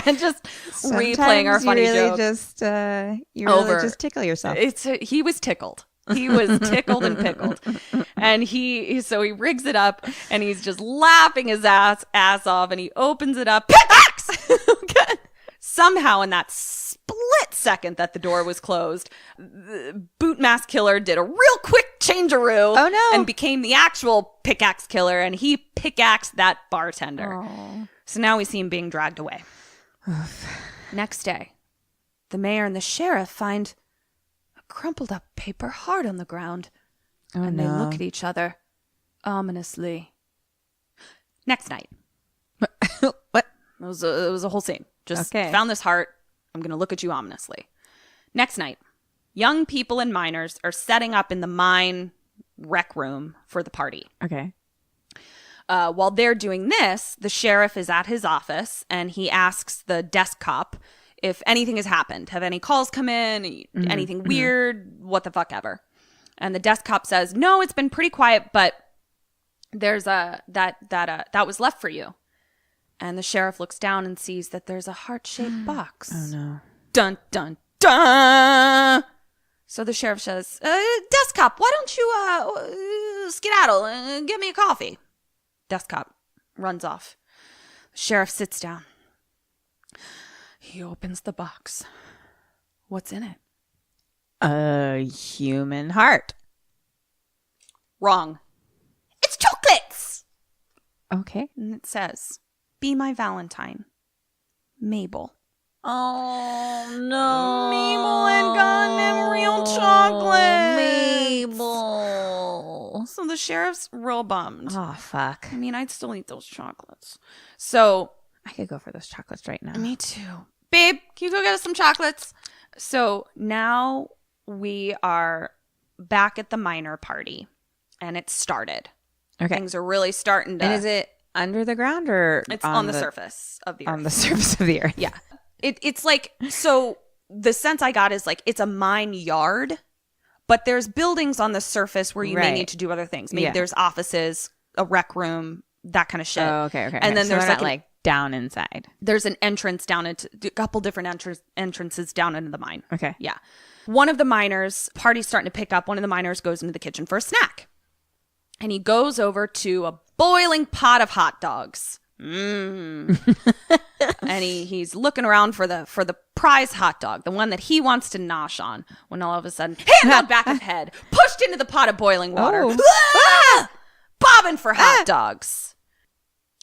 And just replaying our funny joke. You really just tickle yourself. He was tickled. He was tickled and pickled. And he rigs it up and he's just laughing his ass off and he opens it up. Pickaxe! somehow in that split second that the door was closed, the boot mask killer did a real quick changeroo. Oh, no. And became the actual pickaxe killer, and he pickaxed that bartender. Oh. So now we see him being dragged away. Next day, the mayor and the sheriff find a crumpled up paper heart on the ground. Oh, and no. they look at each other ominously. Next night. What? It was a whole scene. Just Okay. found this heart. I'm going to look at you ominously. Next night, young people and miners are setting up in the mine rec room for the party. Okay. While they're doing this, the sheriff is at his office and he asks the desk cop if anything has happened. Have any calls come in? Anything weird? What the fuck ever. And the desk cop says, no, it's been pretty quiet, but there's that was left for you. And the sheriff looks down and sees that there's a heart-shaped box. Oh, no. Dun, dun, dun. So the sheriff says, desk cop, why don't you skedaddle and get me a coffee? Desk cop runs off. The sheriff sits down. He opens the box. What's in it? A human heart. Wrong. It's chocolates! Okay. And it says, be my Valentine, Mabel. Oh, no. Mabel had gotten him real chocolates. Mabel. So the sheriff's real bummed. Oh, fuck. I mean, I'd still eat those chocolates. So, I could go for those chocolates right now. me too. Babe, can you go get us some chocolates? So now we are back at the minor party, and it's started. Okay. Things are really starting to... And is it under the ground or It's on the surface of the earth. On the surface of the earth. Yeah. It's like, so the sense I got is like, it's a mine yard, but there's buildings on the surface where you may Right. need to do other things. Maybe Yeah. there's offices, a rec room, that kind of shit. Oh, okay. And then so there's they're like, not, like down inside. there's an entrance down into a couple different entrances down into the mine. Okay. Yeah. One of the miners, party's starting to pick up. One of the miners goes into the kitchen for a snack. And he goes over to a boiling pot of hot dogs. And he's looking around for the prize hot dog, the one that he wants to nosh on, when all of a sudden, hand on back of head, pushed into the pot of boiling water. Oh. Ah! Bobbing for hot dogs.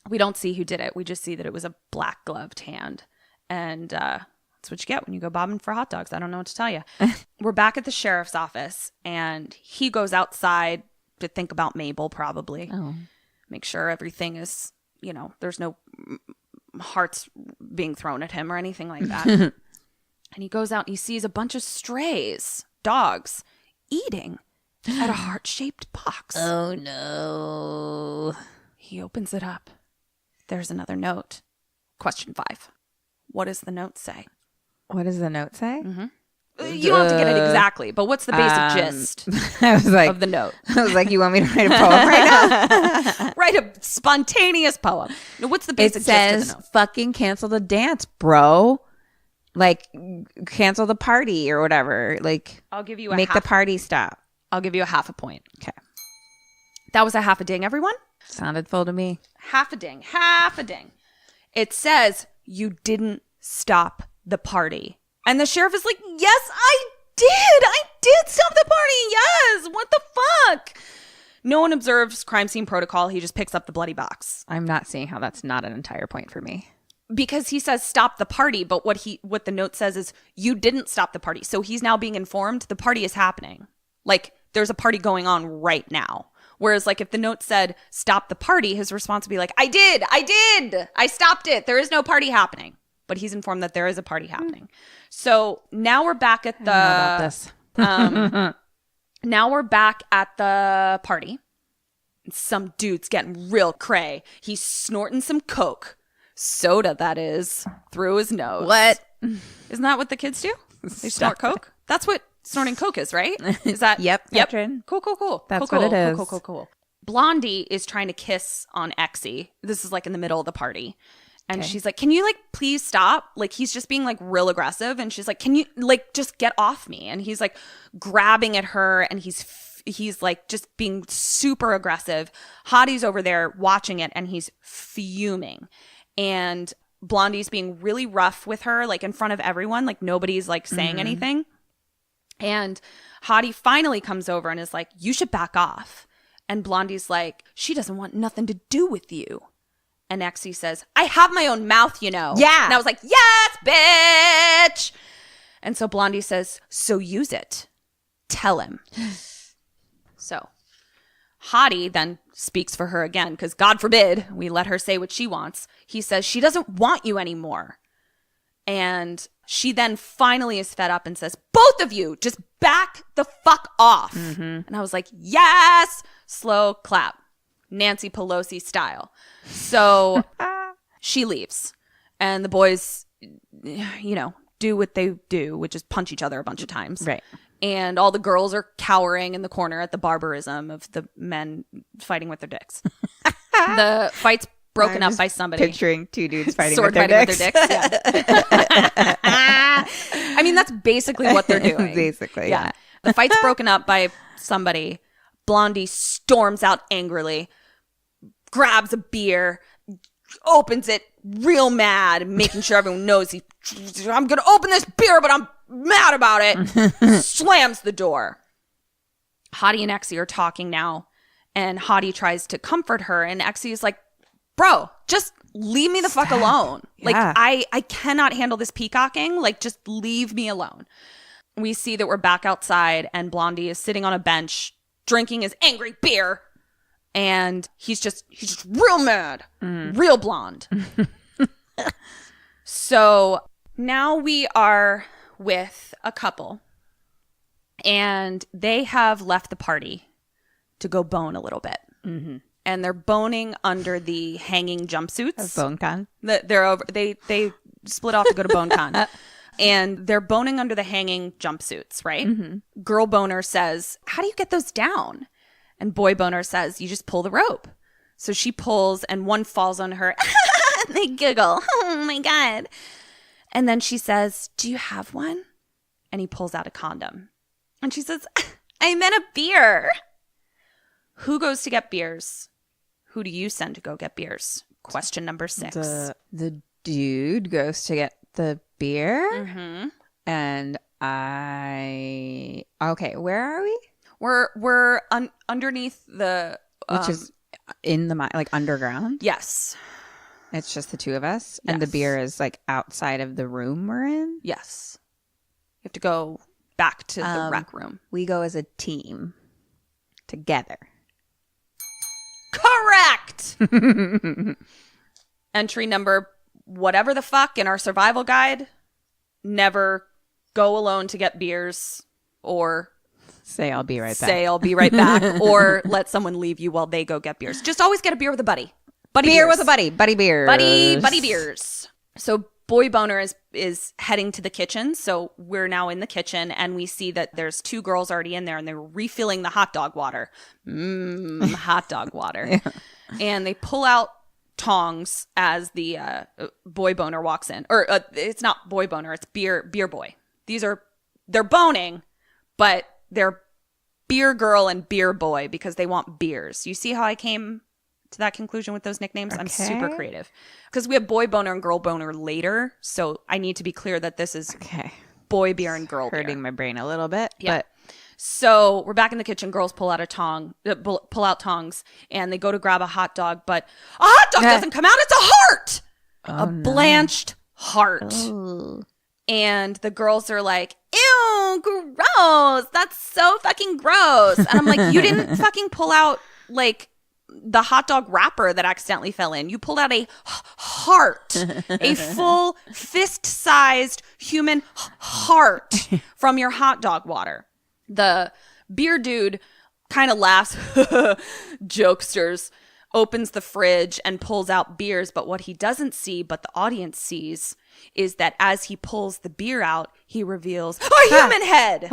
We don't see who did it. We just see that it was a black gloved hand. And that's what you get when you go bobbing for hot dogs. I don't know what to tell you. We're back at the sheriff's office, and he goes outside to think about Mabel, probably. Oh. Make sure everything is, there's no hearts being thrown at him or anything like that. And he goes out and he sees a bunch of strays, dogs, eating at a heart-shaped box. Oh, no. He opens it up. There's another note. Question 5. What does the note say? What does the note say? You don't have to get it exactly, but what's the basic gist I was like, of the note? I was like, you want me to write a poem right now? Write a spontaneous poem. Now, what's the basic It gist of says, the note? fucking cancel the dance, bro. Like, cancel the party or whatever. Like, I'll give you a make the party stop. I'll give you a half a point. Okay. That was a half a ding, everyone. Sounded full to me. Half a ding. Half a ding. It says, you didn't stop the party. And the sheriff is like, yes, I did. I did stop the party. Yes. What the fuck? No one observes crime scene protocol. He just picks up the bloody box. I'm not seeing how that's not an entire point for me. Because he says stop the party, but what the note says is you didn't stop the party. So he's now being informed the party is happening. Like, there's a party going on right now. Whereas, like, if the note said stop the party, his response would be like, I did. I stopped it. There is no party happening. But he's informed that there is a party happening. So now we're back at I don't know about this. Now we're back at the party. Some dude's getting real cray. He's snorting some coke. Soda, that is, through his nose. What? Isn't that what the kids do? They snort coke? That's what snorting coke is, right? Is that? Yep. Katrin. Cool. That's cool, what it is. Cool. Blondie is trying to kiss on Exie. This is like in the middle of the party. And she's like, can you like please stop? Like he's just being like real aggressive. And she's like, can you like just get off me? And he's like grabbing at her and he's like just being super aggressive. Hottie's over there watching it and he's fuming. And Blondie's being really rough with her, like in front of everyone. Like nobody's like saying anything. And Hottie finally comes over and is like, you should back off. And Blondie's like, she doesn't want nothing to do with you. And Exie says, I have my own mouth, you know. Yeah. And I was like, yes, bitch. And so Blondie says, so use it. Tell him. So Hottie then speaks for her again, because God forbid we let her say what she wants. He says she doesn't want you anymore. And she then finally is fed up and says, both of you, just back the fuck off. And I was like, yes, slow clap, Nancy Pelosi style. So she leaves. And the boys, you know, do what they do, which is punch each other a bunch of times. Right. And all the girls are cowering in the corner at the barbarism of the men fighting with their dicks. The fight's broken up by somebody. Picturing two dudes fighting Sword with their fighting dicks. with their dicks. Yeah. I mean, that's basically what they're doing. Basically, yeah. The fight's broken up by somebody. Blondie storms out angrily, grabs a beer, opens it real mad, making sure everyone knows I'm going to open this beer, but I'm mad about it. Slams the door. Hottie and Exie are talking now, and Hottie tries to comfort her, and Exie is like, bro, just leave me the fuck alone. Like, I cannot handle this peacocking. Like, just leave me alone. We see that we're back outside, and Blondie is sitting on a bench drinking his angry beer, and he's just real mad, real blonde. So now we are with a couple, and they have left the party to go bone a little bit. And they're boning under the hanging jumpsuits. BoneCon. They're over. They split off to go to BoneCon. And they're boning under the hanging jumpsuits, right? Girl boner says, how do you get those down? And boy boner says, you just pull the rope. So she pulls and one falls on her. They giggle. Oh my God. And then she says, do you have one? And he pulls out a condom. And she says, I meant a beer. Who goes to get beers? Who do you send to go get beers? Question number 6. The dude goes to get the beer. And okay, where are we? We're underneath the which is in the like underground. Yes, it's just the two of us, and the beer is like outside of the room we're in. Yes, you have to go back to the rec room. We go as a team together. Correct. Entry number whatever the fuck in our survival guide. Never go alone to get beers, or say I'll be right back. Say I'll be right back, or let someone leave you while they go get beers. Just always get a beer with a buddy. Buddy beer beers. With a buddy. Buddy beers. Buddy beers. So boy boner is heading to the kitchen. So we're now in the kitchen, and we see that there's 2 girls already in there, and they're refilling the hot dog water. Hot dog water. Yeah. And they pull out tongs as the boy boner walks in. Or it's not boy boner, it's beer boy. They're boning, but they're beer girl and beer boy because they want beers. You see how I came to that conclusion with those nicknames? Okay. I'm super creative. Because we have boy boner and girl boner later, so I need to be clear that this is boy beer and girl beer. Hurting my brain a little bit. Yeah. But so we're back in the kitchen. Girls pull out tongs, and they go to grab a hot dog, but a hot dog doesn't come out. It's a heart, blanched heart. Ooh. And the girls are like, ew, gross. That's so fucking gross. And I'm like, you didn't fucking pull out like the hot dog wrapper that accidentally fell in. You pulled out a heart, a full fist-sized human heart from your hot dog water. The beer dude kind of laughs, jokesters, opens the fridge and pulls out beers. But what he doesn't see, but the audience sees, is that as he pulls the beer out, he reveals a human head.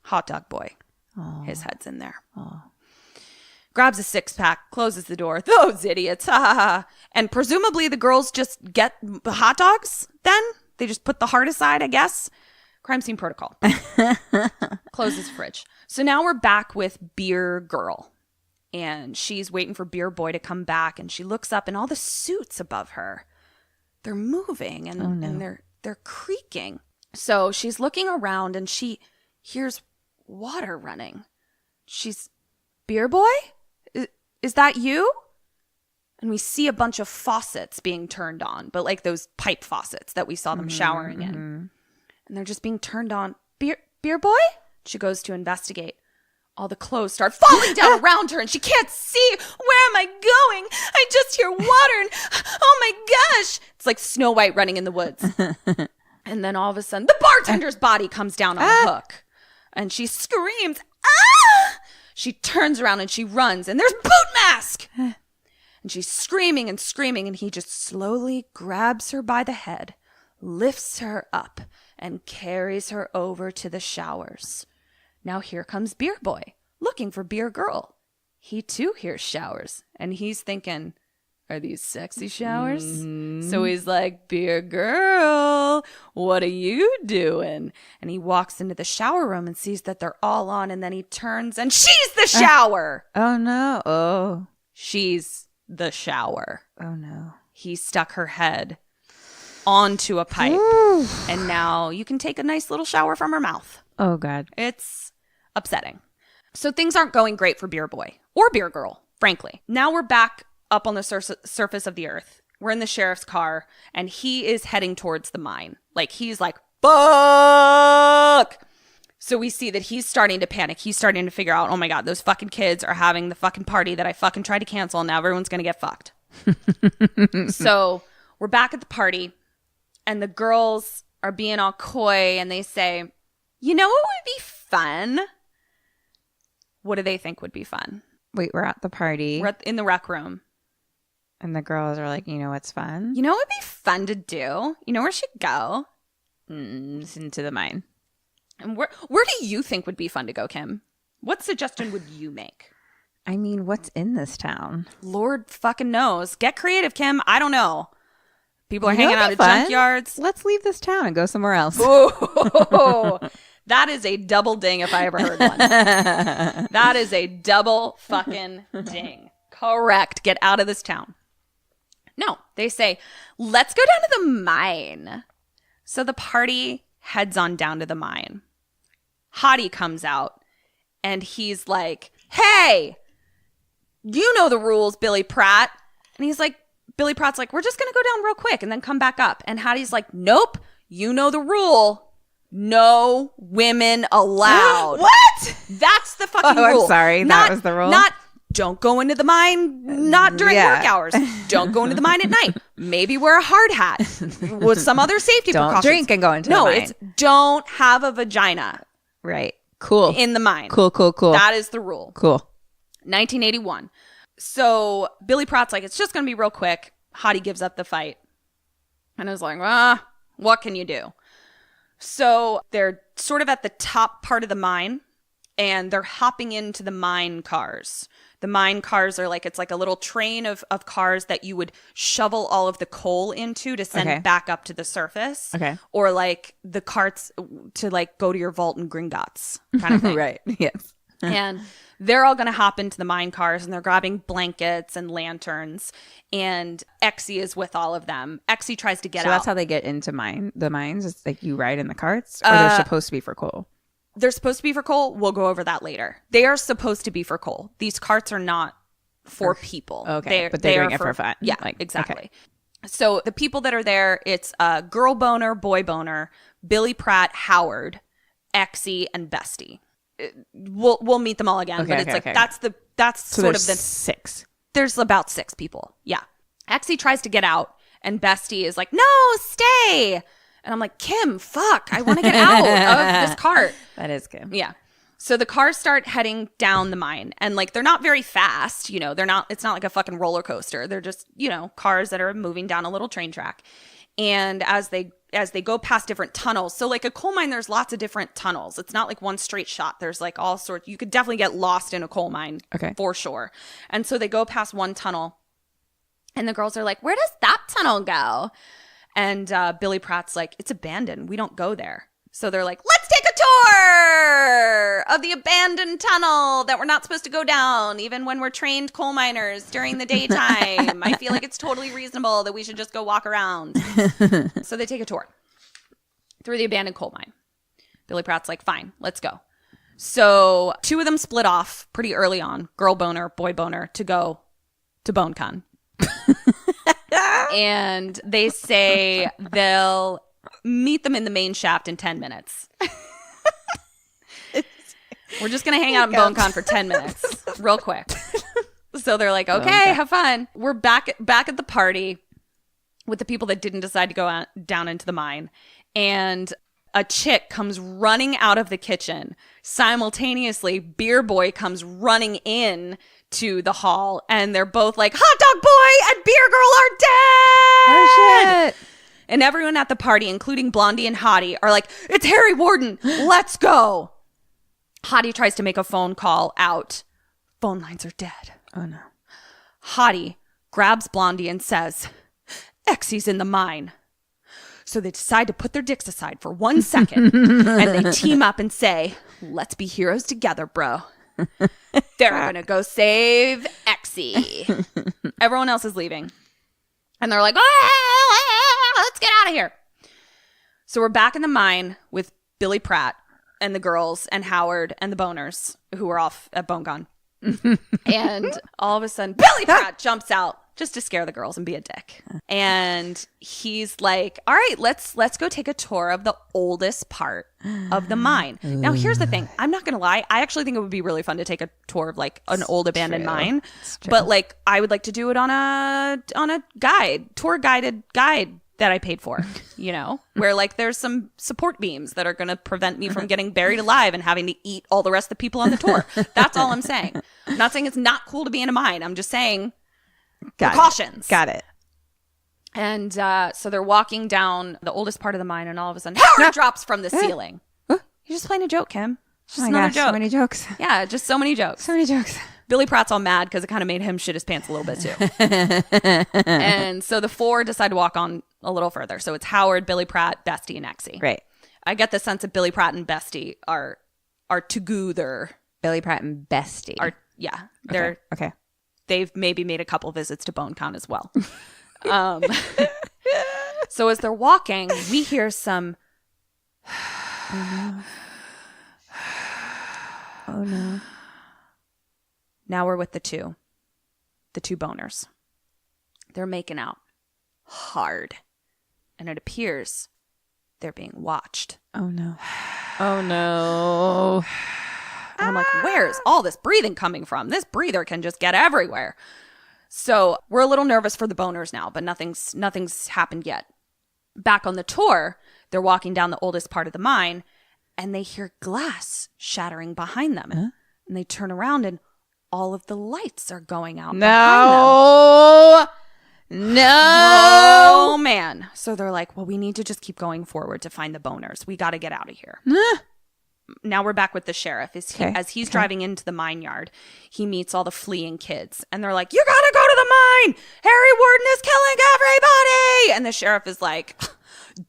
Hot dog boy. Oh. His head's in there. Oh. Grabs a 6-pack, closes the door. Those idiots. And presumably the girls just get hot dogs then? They just put the heart aside, I guess. Crime scene protocol. Closes fridge. So now we're back with beer girl. And she's waiting for beer boy to come back. And she looks up and all the suits above her, they're moving and, Oh, no. and they're creaking. So she's looking around and she hears water running. She's, Beer Boy? Is that you? And we see a bunch of faucets being turned on, but like those pipe faucets that we saw them showering in. And they're just being turned on. Beer Boy? She goes to investigate. All the clothes start falling down around her and she can't see. Where am I going? I just hear water and oh my gosh. It's like Snow White running in the woods. And then all of a sudden, the bartender's body comes down on a hook. And she screams, ah! She turns around and she runs and there's Boot Mask! And she's screaming and screaming and he just slowly grabs her by the head, lifts her up, and carries her over to the showers. Now here comes Beer Boy, looking for Beer Girl. He too hears showers, and he's thinking, are these sexy showers? So he's like, Beer Girl, what are you doing? And he walks into the shower room and sees that they're all on, and then he turns and she's the shower! Oh, no. Oh. She's the shower. Oh, no. He stuck her head onto a pipe, and now you can take a nice little shower from her mouth. Oh, God. It's upsetting. So things aren't going great for Beer Boy or Beer Girl, frankly. Now we're back up on the surface of the earth. We're in the sheriff's car, and he is heading towards the mine. Like, he's like, fuck! So we see that he's starting to panic. He's starting to figure out, oh my God, those fucking kids are having the fucking party that I fucking tried to cancel, and now everyone's going to get fucked. So we're back at the party, and the girls are being all coy, and they say, you know what would be fun? What do they think would be fun? Wait, we're at the party. We're in the rec room. And the girls are like, you know what's fun? You know what would be fun to do? You know where she go? Into the mine. And where do you think would be fun to go, Kim? What suggestion would you make? I mean, what's in this town? Lord fucking knows. Get creative, Kim. I don't know. People are hanging out at junkyards. Let's leave this town and go somewhere else. Oh, that is a double ding if I ever heard one. That is a double fucking ding. Correct. Get out of this town. No, they say, let's go down to the mine. So the party heads on down to the mine. Hottie comes out and he's like, hey, you know the rules, Billy Pratt. And he's like, Billy Pratt's like, we're just going to go down real quick and then come back up. And Hattie's like, nope, you know the rule. No women allowed. What? That's the fucking rule. I'm sorry. That was the rule? Not don't go into the mine, not during work hours. Don't go into the mine at night. Maybe wear a hard hat with some other safety precautions. Don't drink and go into the mine. No, it's don't have a vagina. Right. Cool. In the mine. Cool. That is the rule. Cool. 1981. So Billy Pratt's like, it's just going to be real quick. Hottie gives up the fight. And I was like, what can you do? So they're sort of at the top part of the mine, and they're hopping into the mine cars. The mine cars are like, it's like a little train of cars that you would shovel all of the coal into to send back up to the surface. Okay. Or like the carts to like go to your vault in Gringotts kind of thing. Right. Yes. And they're all going to hop into the mine cars, and they're grabbing blankets and lanterns. And Exie is with all of them. Exie tries to get out. So that's how they get into the mines? It's like you ride in the carts? Or they're supposed to be for coal? They're supposed to be for coal. We'll go over that later. They are supposed to be for coal. These carts are not for people. Okay. But they're doing it for fun. Yeah, exactly. Okay. So the people that are there, it's Girl Boner, Boy Boner, Billy Pratt, Howard, Exie, and Bestie. We'll meet them all again, but it's like that's so sort of the 6. There's about 6 people. Yeah. Exie tries to get out, and Bestie is like, no, stay. And I'm like, Kim, fuck, I want to get out of this cart. That is Kim. Yeah. So the cars start heading down the mine, and like they're not very fast, you know, it's not like a fucking roller coaster. They're just, you know, cars that are moving down a little train track. And as they go past different tunnels, so like a coal mine, there's lots of different tunnels. It's not like one straight shot. There's like all sorts. You could definitely get lost in a coal mine, for sure. And so they go past one tunnel, and the girls are like, where does that tunnel go? And Billy Pratt's like, it's abandoned. We don't go there. So they're like, let's take a a tour of the abandoned tunnel that we're not supposed to go down, even when we're trained coal miners during the daytime. I feel like it's totally reasonable that we should just go walk around. So they take a tour through the abandoned coal mine. Billy Pratt's like, fine, let's go. So 2 of them split off pretty early on, girl boner, boy boner, to go to BoneCon. And they say they'll meet them in the main shaft in 10 minutes. We're just going to hang out in BoneCon for 10 minutes, real quick. So they're like, okay, have fun. We're back at the party with the people that didn't decide to go down into the mine. And a chick comes running out of the kitchen. Simultaneously, Beer Boy comes running in to the hall, and they're both like, Hot Dog Boy and Beer Girl are dead! Oh, shit. And everyone at the party, including Blondie and Hottie, are like, it's Harry Warden. Let's go. Hottie tries to make a phone call out. Phone lines are dead. Oh, no. Hottie grabs Blondie and says, Exy's in the mine. So they decide to put their dicks aside for 1 second, and they team up and say, let's be heroes together, bro. They're going to go save Exy. Everyone else is leaving. And they're like, let's get out of here. So we're back in the mine with Billy Pratt and the girls and Howard and the boners who were off at BoneCon. And all of a sudden, Billy Pratt jumps out just to scare the girls and be a dick. And he's like, all right, let's go take a tour of the oldest part of the mine. Now, here's the thing. I'm not going to lie. I actually think it would be really fun to take a tour of like an old abandoned mine. But like, I would like to do it on a tour guided guide that I paid for, you know, where like there's some support beams that are going to prevent me from getting buried alive and having to eat all the rest of the people on the tour. That's all I'm saying. I'm not saying it's not cool to be in a mine. I'm just saying precautions. Got it. And so they're walking down the oldest part of the mine, and all of a sudden, Howard drops from the ceiling. You're just playing a joke, Kim. It's just another joke. So many jokes. Yeah, just so many jokes. So many jokes. Billy Pratt's all mad because it kind of made him shit his pants a little bit too. And so the 4 decide to walk on a little further. So it's Howard, Billy Pratt, Bestie, and Exy. Right. I get the sense that Billy Pratt and Bestie are together. Billy Pratt and Bestie. They're okay. They've maybe made a couple visits to BoneCon as well. So as they're walking, we hear some. Oh no. Now we're with the two boners. They're making out hard. And it appears they're being watched. Oh no. Oh no. And I'm like, where's all this breathing coming from? This breather can just get everywhere. So we're a little nervous for the boners now, but nothing's happened yet. Back on the tour, they're walking down the oldest part of the mine, and they hear glass shattering behind them. Huh? And they turn around, and all of the lights are going out behind No. Oh, man. So they're like, well, we need to just keep going forward to find the boners. We got to get out of here. Now we're back with the sheriff. As he's driving into the mine yard, he meets all the fleeing kids. And they're like, you got to go to the mine. Harry Warden is killing everybody. And the sheriff is like,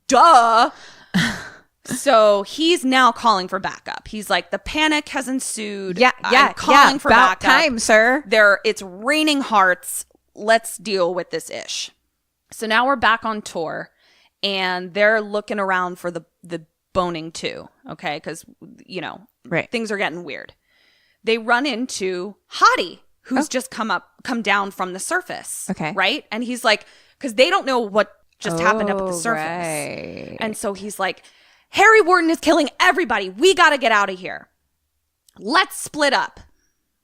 duh. So he's now calling for backup. He's like, the panic has ensued. I'm calling for about backup. Time, sir. It's raining hearts. Let's deal with this ish. So now we're back on tour, and they're looking around for the boning too, okay? Because, you know, things are getting weird. They run into Hottie, who's just come down from the surface. Okay. Right? And he's like, because they don't know what just happened up at the surface. Right. And so he's like, Harry Warden is killing everybody. We got to get out of here. Let's split up.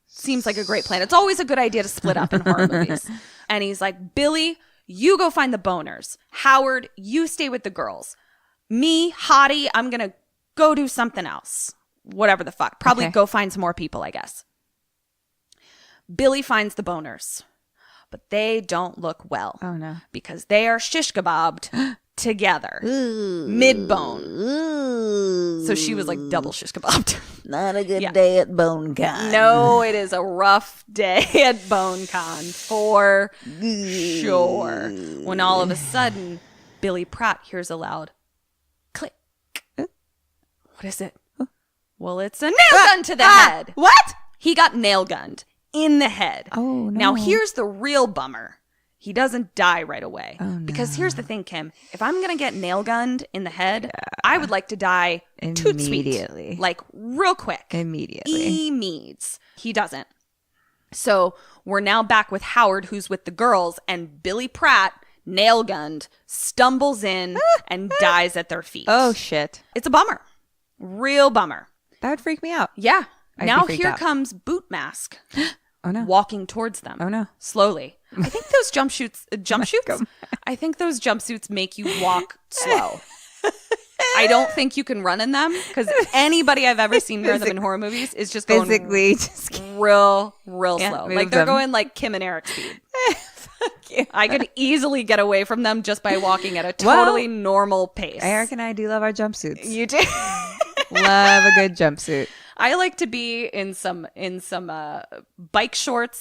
Seems like a great plan. It's always a good idea to split up in horror movies. And he's like, Billy, you go find the boners. Howard, you stay with the girls. Me, Hottie, I'm going to go do something else. Whatever the fuck. Probably go find some more people, I guess. Billy finds the boners. But they don't look well. Oh, no. Because they are shish kebabbed together. Mid-bone. So she was like double shish kebabbed. Not a good day at BoneCon. No, it is a rough day at BoneCon for sure. When all of a sudden, Billy Pratt hears a loud click. What is it? Well, it's a nail gun to the head. What? He got nail gunned in the head. Oh, no. Now, here's the real bummer. He doesn't die right away. Oh, no. Because here's the thing, Kim. If I'm going to get nail gunned in the head, I would like to die immediately. Like, real quick. Immediately. He doesn't. So we're now back with Howard, who's with the girls, and Billy Pratt, nail gunned, stumbles in and dies at their feet. Oh, shit. It's a bummer. Real bummer. That would freak me out. Yeah. I'd now be freaked here out. comes Boot Mask. Oh, no. Walking towards them. Oh, no. Slowly. I think those jumpsuits, I think those jumpsuits make you walk slow. I don't think you can run in them because anybody I've ever seen wear them in horror movies is just going physically real slow. Like they're them. going like Kim and Eric speed. Fuck you. I could easily get away from them just by walking at a totally normal pace. Eric and I do love our jumpsuits. You do. Love a good jumpsuit. I like to be in some bike shorts,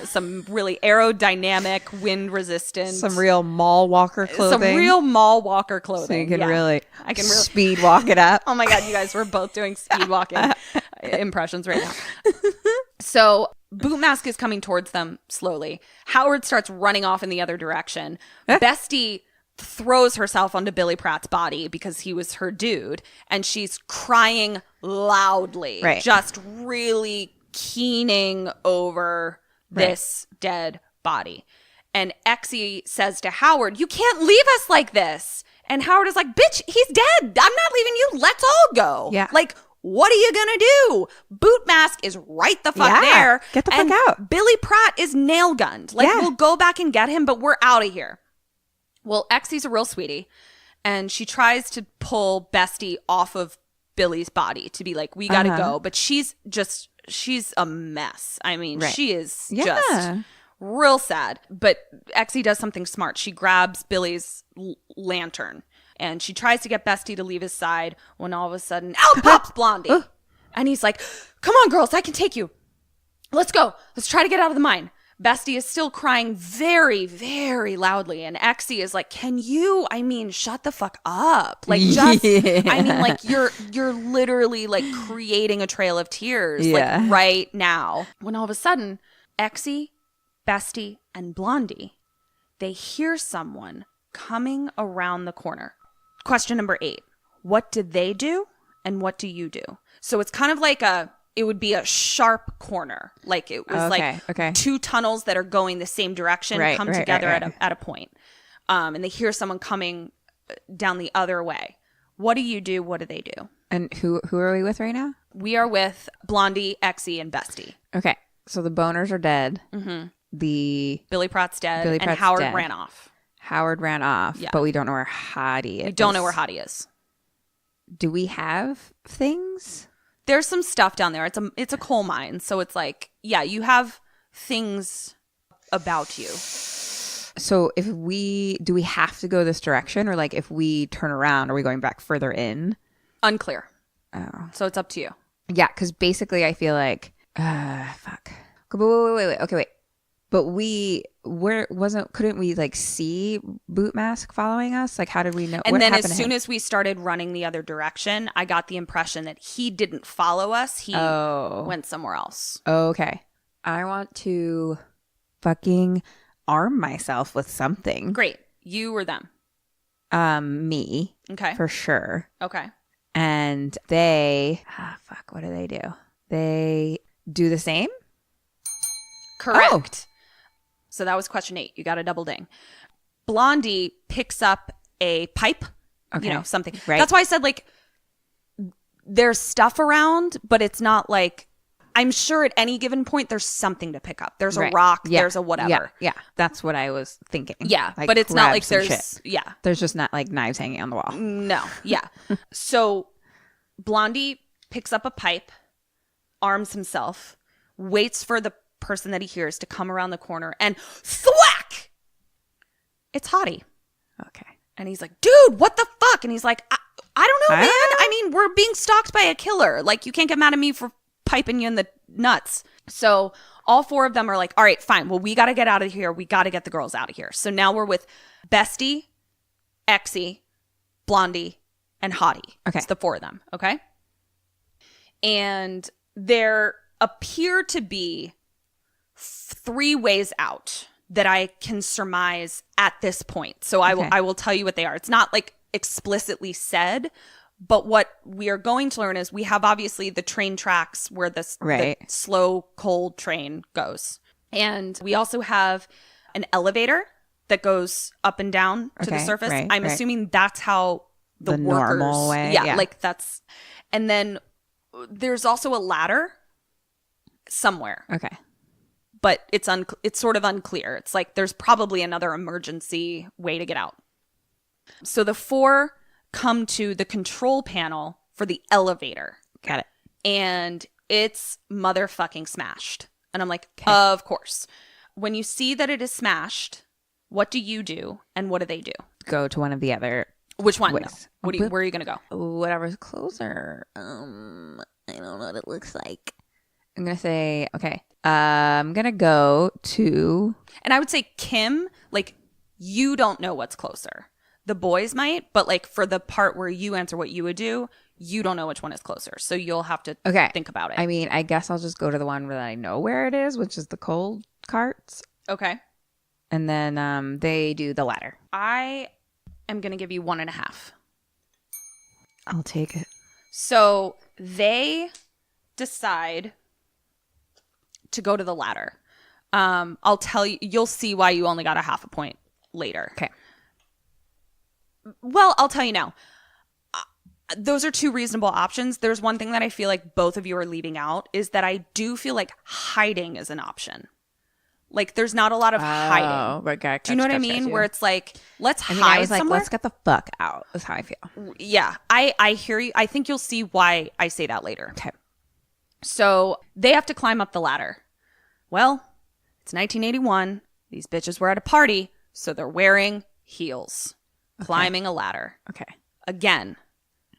some really aerodynamic, wind resistant, Some real mall walker clothing. So you can really speed walk it up. Oh my God, you guys, we're both doing speed walking impressions right now. So Boot Mask is coming towards them slowly. Howard starts running off in the other direction. Bestie throws herself onto Billy Pratt's body because he was her dude, and she's crying loudly, just really keening over this dead body. And Exie says to Howard, "You can't leave us like this." And Howard is like, "Bitch, he's dead. I'm not leaving you. Let's all go." Yeah. Like, what are you gonna do? Boot Mask is right the fuck there. Get the fuck out. Billy Pratt is nail gunned. Like, we'll go back and get him, but we're out of here. Well, Exie's a real sweetie, and she tries to pull Bestie off of Billy's body to be like, we gotta go. But she's a mess. I mean, she is just real sad. But Exie does something smart. She grabs Billy's lantern, and she tries to get Bestie to leave his side when all of a sudden, out pops Blondie. And he's like, "Come on, girls, I can take you. Let's go. Let's try to get out of the mine." Bestie is still crying very, very loudly. And Exie is like, shut the fuck up. Like, just, like, you're literally, like, creating a trail of tears, like, right now. When all of a sudden, Exie, Bestie, and Blondie, they hear someone coming around the corner. Question number 8. What did they do? And what do you do? So it's kind of like it would be a sharp corner. Like it was two tunnels that are going the same direction come together at a point. And they hear someone coming down the other way. What do you do? What do they do? And who are we with right now? We are with Blondie, Exie, and Bestie. Okay. So the boners are dead. Mm-hmm. The Billy Pratt's dead. And Howard ran off. Howard ran off, but we don't know where Hottie is. We don't know where Hottie is. Do we have things? There's some stuff down there. It's a coal mine, so it's like, you have things about you. So do we have to go this direction, or like if we turn around, are we going back further in? Unclear. Oh, so it's up to you. Yeah, because basically I feel like, fuck. Wait. Okay, wait. But couldn't we like see Boot Mask following us? Like, how did we know? And then as soon as we started running the other direction, I got the impression that he didn't follow us. He went somewhere else. Okay. I want to fucking arm myself with something. Great. You or them? Me. Okay. For sure. Okay. And they, what do? They do the same? Correct. So that was question 8. You got a double ding. Blondie picks up a pipe, something. Right. That's why I said, like, there's stuff around, but it's not like, I'm sure at any given point there's something to pick up. There's a rock, there's a whatever. Yeah, that's what I was thinking. Yeah, like, but it's not like there's, shit. There's just not like knives hanging on the wall. No, yeah. So Blondie picks up a pipe, arms himself, waits for the person that he hears to come around the corner, and thwack! It's Hottie. Okay. And he's like, "Dude, what the fuck?" And he's like, I don't know, man. I mean, we're being stalked by a killer. Like, you can't get mad at me for piping you in the nuts. So all 4 of them are like, all right, fine. Well, we got to get out of here. We got to get the girls out of here. So now we're with Bestie, Exie, Blondie, and Hottie. Okay. It's the 4 of them. Okay. And there appear to be 3 ways out that I can surmise at this point. So I will tell you what they are. It's not like explicitly said, but what we are going to learn is we have obviously the train tracks where the slow, cold train goes. And we also have an elevator that goes up and down to the surface. I'm assuming that's how the workers, normal way. Yeah, like that's, and then there's also a ladder somewhere. Okay. But it's sort of unclear. It's like there's probably another emergency way to get out. So the 4 come to the control panel for the elevator. Got it. And it's motherfucking smashed. And I'm like, of course. When you see that it is smashed, what do you do and what do they do? Go to one of the other. Which one? ways. Where are you going to go? Whatever's closer. I don't know what it looks like. I'm going to say, okay. I'm going to go to... And I would say, Kim, like, you don't know what's closer. The boys might, but like for the part where you answer what you would do, you don't know which one is closer. So you'll have to think about it. I mean, I guess I'll just go to the one where I know where it is, which is the cold carts. Okay. And then they do the ladder. I am going to give you 1.5. I'll take it. So they decide to go to the ladder. I'll tell you, you'll see why you only got a 0.5 point later. Okay. Well, I'll tell you now. Those are 2 reasonable options. There's one thing that I feel like both of you are leaving out is that I do feel like hiding is an option. Like there's not a lot of hiding. Right, do you know what I mean? Where it's like, let's hide I was like, somewhere. let's get the fuck out. That's how I feel. Yeah, I hear you. I think you'll see why I say that later. Okay. So they have to climb up the ladder. Well, it's 1981. These bitches were at a party, so they're wearing heels. Climbing a ladder. Okay. Again,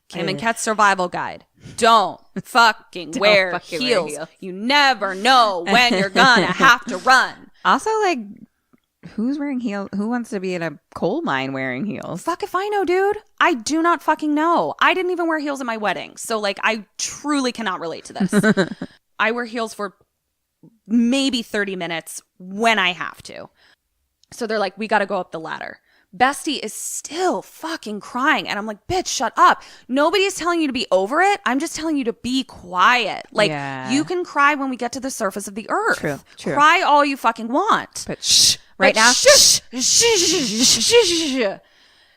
Kim and Kat's survival guide. Don't fucking wear heels. You never know when you're gonna have to run. Also, like, who's wearing heels? Who wants to be in a coal mine wearing heels? Fuck if I know, dude. I do not fucking know. I didn't even wear heels at my wedding. So, like, I truly cannot relate to this. I wear heels for maybe 30 minutes when I have to. So they're like, we got to go up the ladder. Bestie is still fucking crying. And I'm like, bitch, shut up. Nobody is telling you to be over it. I'm just telling you to be quiet. Like, you can cry when we get to the surface of the earth. True. Cry all you fucking want. But shh. Right now? Shh.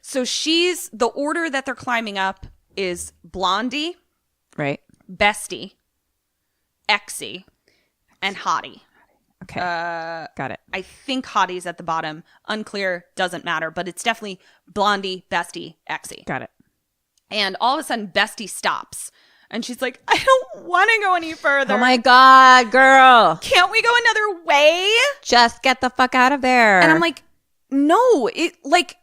So she's, the order that they're climbing up is Blondie. Right. Bestie. Exie. And Hottie. Okay. Got it. I think Hottie's at the bottom. Unclear. Doesn't matter. But it's definitely Blondie, Bestie, Exie. Got it. And all of a sudden, Bestie stops. And she's like, I don't want to go any further. Oh my God, girl. Can't we go another way? Just get the fuck out of there. And I'm like, no,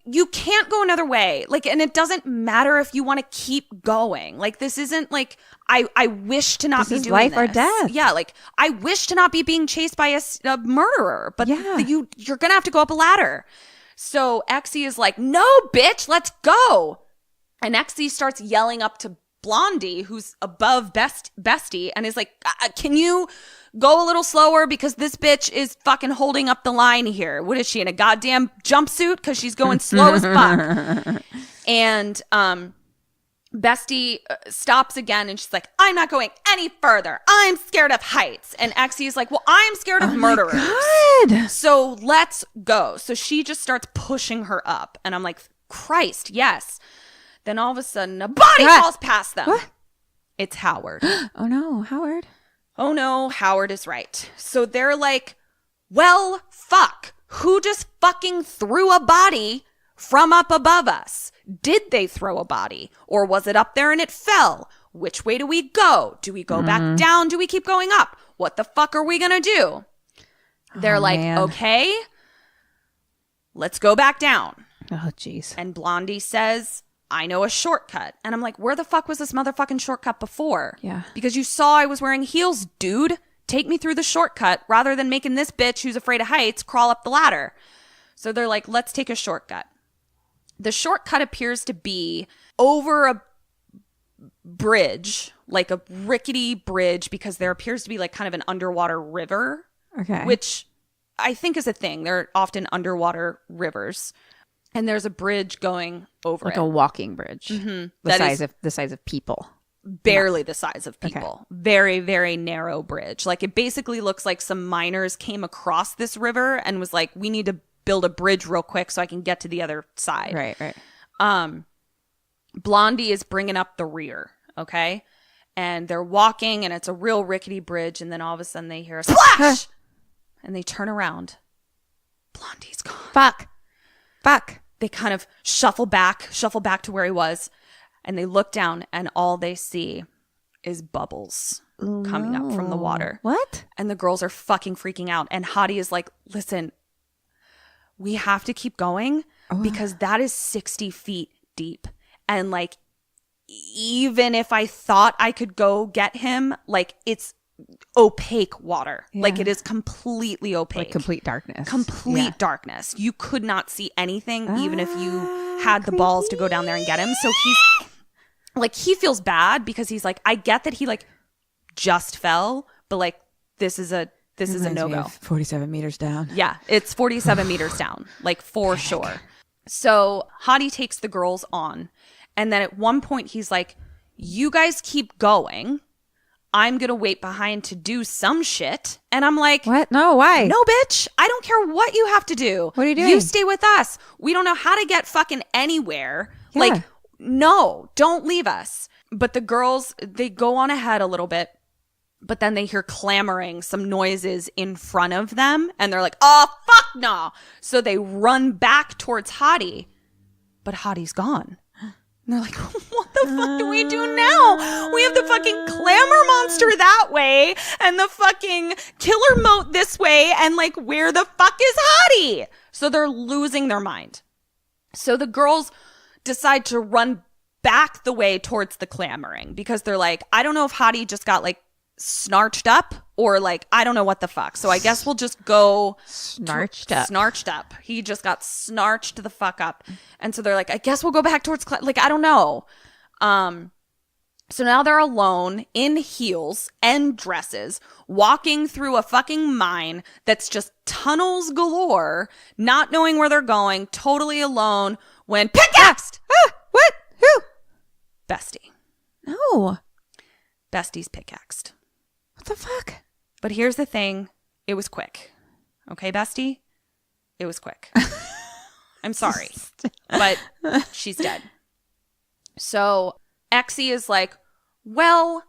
you can't go another way. Like, and it doesn't matter if you want to keep going. Like, this isn't like, I wish to not be doing life this. Or death. Yeah, like, I wish to not be being chased by a murderer. But yeah. you're going to have to go up a ladder. So Exie is like, no, bitch, let's go. And Exie starts yelling up to Blondie, who's above Bestie, and is like, can you go a little slower because this bitch is fucking holding up the line here. What is she, in a goddamn jumpsuit? Because she's going slow as fuck. And Bestie stops again and she's like, I'm not going any further. I'm scared of heights. And Exie is like, well, I'm scared of murderers. God. So let's go. So she just starts pushing her up. And I'm like, Christ, yes. Then all of a sudden, a body falls past them. What? It's Howard. Oh no, Howard. Oh no, Howard is right. So they're like, well, fuck. Who just fucking threw a body from up above us? Did they throw a body? Or was it up there and it fell? Which way do we go? Do we go back down? Do we keep going up? What the fuck are we gonna do? They're like, man. Okay, let's go back down. Oh, jeez. And Blondie says, I know a shortcut. And I'm like, where the fuck was this motherfucking shortcut before? Yeah. Because you saw I was wearing heels, dude. Take me through the shortcut rather than making this bitch who's afraid of heights crawl up the ladder. So they're like, let's take a shortcut. The shortcut appears to be over a bridge, like a rickety bridge, because there appears to be like kind of an underwater river. Okay. Which I think is a thing. There are often underwater rivers. And there's a bridge going over like it. a walking bridge. Mm-hmm. The size of people. Barely the size of people. Okay. Very, very narrow bridge. Like it basically looks like some miners came across this river and was like, we need to build a bridge real quick so I can get to the other side. Right. Blondie is bringing up the rear. Okay. And they're walking and it's a real rickety bridge. And then all of a sudden they hear a splash and they turn around. Blondie's gone. Fuck. They kind of shuffle back to where he was. And they look down and all they see is bubbles coming up from the water. What? And the girls are fucking freaking out. And Hottie is like, listen, we have to keep going because that is 60 feet deep. And like, even if I thought I could go get him, like it's opaque water. Yeah. Like it is completely opaque. Like complete darkness. Darkness. You could not see anything even if you had the balls to go down there and get him. So he's like, he feels bad because he's like, I get that he like just fell, but like this is a no-go. 47 meters down. Yeah, it's 47 meters down, like for sure. So Hottie takes the girls on. And then at one point he's like, you guys keep going. I'm going to wait behind to do some shit. And I'm like, what? No, why? No, bitch. I don't care what you have to do. What are you doing? You stay with us. We don't know how to get fucking anywhere. Yeah. Like, no, don't leave us. But the girls, they go on ahead a little bit, but then they hear clamoring, some noises in front of them. And they're like, oh, fuck no. So they run back towards Hottie, but Hottie's gone. And they're like, what the fuck do we do now? We have the fucking clamor monster that way and the fucking killer moat this way. And like, where the fuck is Hottie? So they're losing their mind. So the girls decide to run back the way towards the clamoring because they're like, I don't know if Hottie just got like snarched up or like, I don't know what the fuck. So I guess we'll just go snarched up. He just got snarched the fuck up. And so they're like, I guess we'll go back towards, like, I don't know. So now they're alone in heels and dresses, walking through a fucking mine that's just tunnels galore, not knowing where they're going, totally alone when pickaxed. What? Who? Bestie. No. Bestie's pickaxed. What the fuck? But here's the thing. It was quick. Okay, Bestie? It was quick. I'm sorry. But she's dead. So Exie is like, well,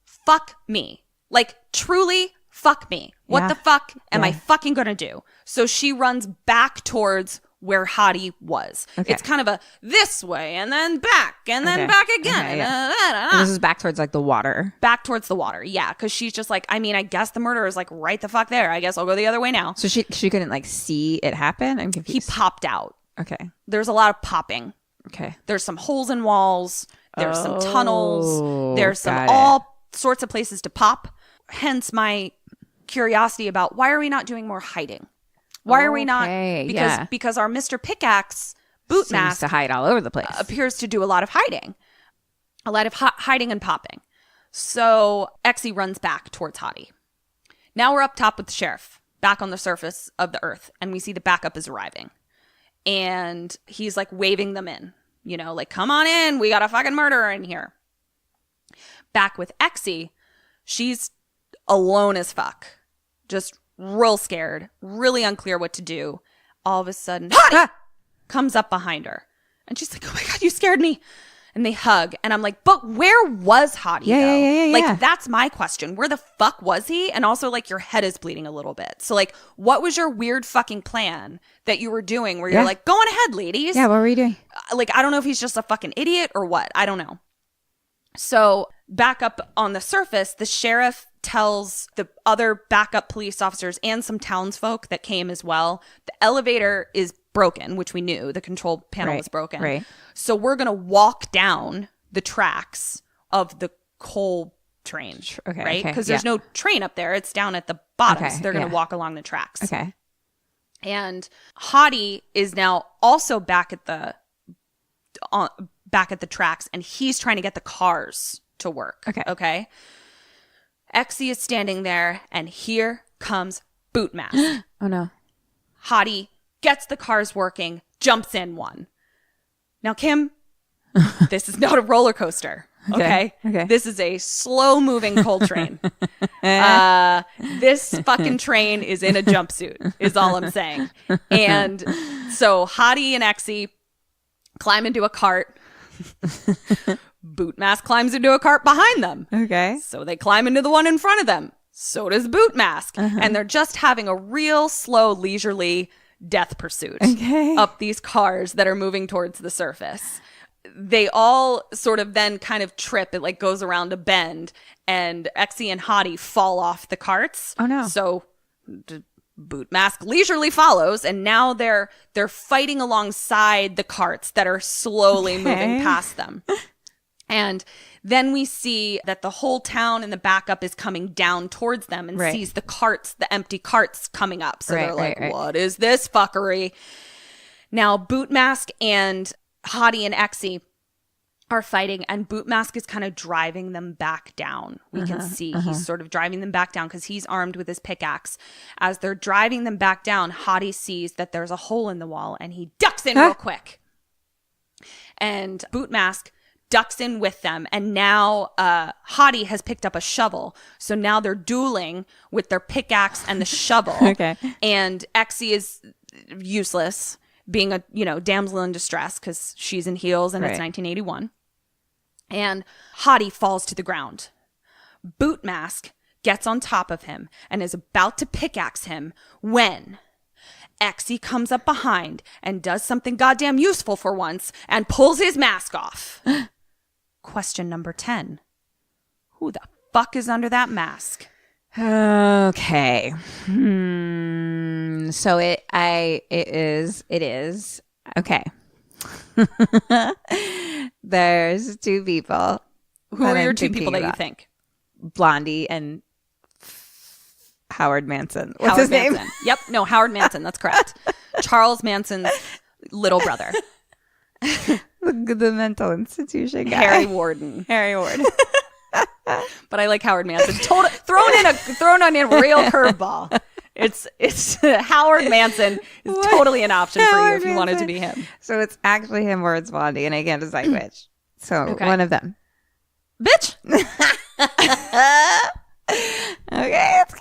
fuck me. Like, truly, fuck me. What the fuck am I fucking gonna do? So she runs back towards where Hottie was. Okay. It's kind of a this way and then back and then back again. Okay, And this is back towards like the water. Back towards the water, yeah. Because she's just like, I mean, I guess the murderer is like right the fuck there. I guess I'll go the other way now. So she couldn't like see it happen? I'm confused. He popped out. Okay. There's a lot of popping. Okay. There's some holes in walls. There's some tunnels. There's some all sorts of places to pop. Hence my curiosity about why are we not doing more hiding? Why are we not? Because our Mr. Pickaxe boot seems mask to hide all over the place. Appears to do a lot of hiding. A lot of hiding and popping. So Exie runs back towards Hottie. Now we're up top with the sheriff, back on the surface of the earth, and we see the backup is arriving. And he's like waving them in, you know, like, come on in. We got a fucking murderer in here. Back with Exie, she's alone as fuck. Just real scared, really unclear what to do. All of a sudden, Hottie comes up behind her. And she's like, oh my God, you scared me. And they hug. And I'm like, but where was Hottie, though? Yeah. Like, that's my question. Where the fuck was he? And also, like, your head is bleeding a little bit. So, like, what was your weird fucking plan that you were doing where you're like, go on ahead, ladies? Yeah, what were you doing? Like, I don't know if he's just a fucking idiot or what. I don't know. So, back up on the surface, the sheriff tells the other backup police officers and some townsfolk that came as well, the elevator is broken, which we knew. The control panel was broken. Right. So we're going to walk down the tracks of the coal train, right? Because there's no train up there. It's down at the bottom. So they're going to walk along the tracks. Okay. And Hottie is now also back at the back at the tracks, and he's trying to get the cars to work. Okay. Exy is standing there, and here comes Boot Mask. Oh, no. Hottie gets the cars working, jumps in one. Now, Kim, this is not a roller coaster. Okay. This is a slow-moving coal train. This fucking train is in a jumpsuit, is all I'm saying. And so Hottie and Exy climb into a cart. Boot Mask climbs into a cart behind them. Okay. So they climb into the one in front of them. So does Boot Mask. And they're just having a real slow, leisurely death pursuit up these cars that are moving towards the surface. They all sort of then kind of trip. It like goes around a bend, and Exy and Hottie fall off the carts. Oh, no. So Boot Mask leisurely follows, and now they're fighting alongside the carts that are slowly moving past them. And then we see that the whole town in the backup is coming down towards them and sees the carts, the empty carts coming up. So they're like, what is this fuckery? Now, Boot Mask and Hottie and Exy are fighting, and Boot Mask is kind of driving them back down. We can see he's sort of driving them back down because he's armed with his pickaxe. As they're driving them back down, Hottie sees that there's a hole in the wall, and he ducks in real quick. And Boot Mask ducks in with them, and now Hottie has picked up a shovel. So now they're dueling with their pickaxe and the shovel. And Exy is useless, being a damsel in distress because she's in heels and it's 1981. And Hottie falls to the ground. Boot Mask gets on top of him and is about to pickaxe him when Exy comes up behind and does something goddamn useful for once and pulls his mask off. Question number 10. Who the fuck is under that mask? Okay. So it is. Okay. There's two people. Who are your two people that you think? Blondie and Howard Manson. What's his name? Yep. No, Howard Manson. That's correct. Charles Manson's little brother. The mental institution guy. Harry Warden. But I like Howard Manson. Thrown on a real curveball. It's Howard Manson is totally an option for you if you wanted to be him. So it's actually him or it's Blondie, and I can't decide which. So one of them. Bitch. Okay, it's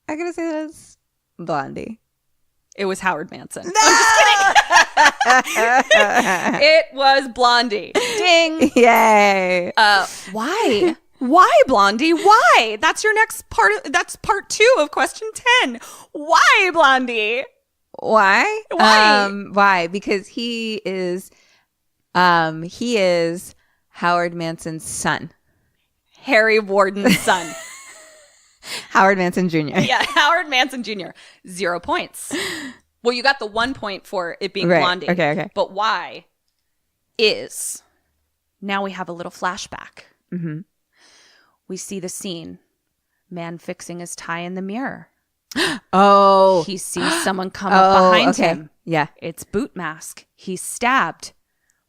I'm gonna say that it's Blondie. It was Howard Manson. No! I'm just kidding. It was Blondie. Ding. Yay. Why? Why, Blondie? Why? That's your next part. That's part 2 of question 10. Why, Blondie? Why? Why? Because he is Howard Manson's son. Harry Warden's son. Howard Manson Jr. Yeah, Howard Manson Jr. 0 points. Well, you got the 1 point for it being Blondie. Okay. But why is... Now we have a little flashback. Mm-hmm. We see the scene. Man fixing his tie in the mirror. Oh. He sees someone come up behind him. Yeah. It's Boot Mask. He's stabbed.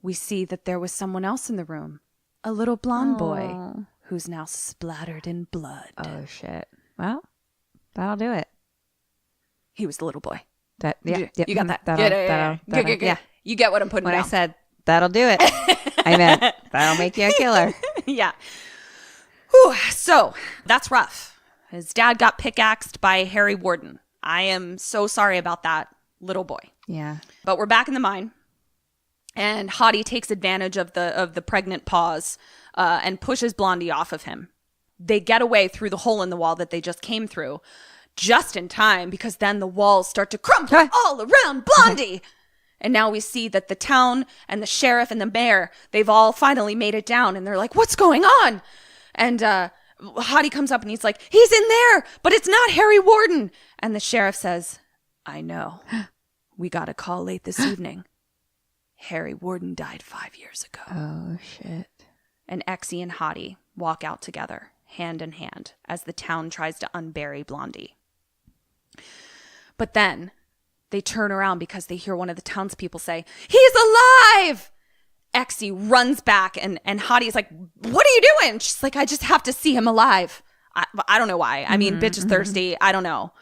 We see that there was someone else in the room. A little blonde boy who's now splattered in blood. Oh, shit. Well, that'll do it. He was the little boy. You got that. Yeah. You get what I'm putting when down. I said, that'll do it, I meant, that'll make you a killer. Yeah. Whew. So, that's rough. His dad got pickaxed by Harry Warden. I am so sorry about that little boy. Yeah. But we're back in the mine. And Hottie takes advantage of the pregnant pause and pushes Blondie off of him. They get away through the hole in the wall that they just came through just in time because then the walls start to crumble all around Blondie. And now we see that the town and the sheriff and the mayor, they've all finally made it down. And they're like, what's going on? And Hottie comes up and he's like, he's in there, but it's not Harry Warden. And the sheriff says, I know. We got a call late this evening. Harry Warden died 5 years ago. Oh, shit. And Exy and Hottie walk out together, hand in hand, as the town tries to unbury Blondie. But then they turn around because they hear one of the townspeople say, "He's alive!" Exie runs back and Hottie's like, "What are you doing?" She's like, "I just have to see him alive." I don't know why. I mean, bitch is thirsty. I don't know.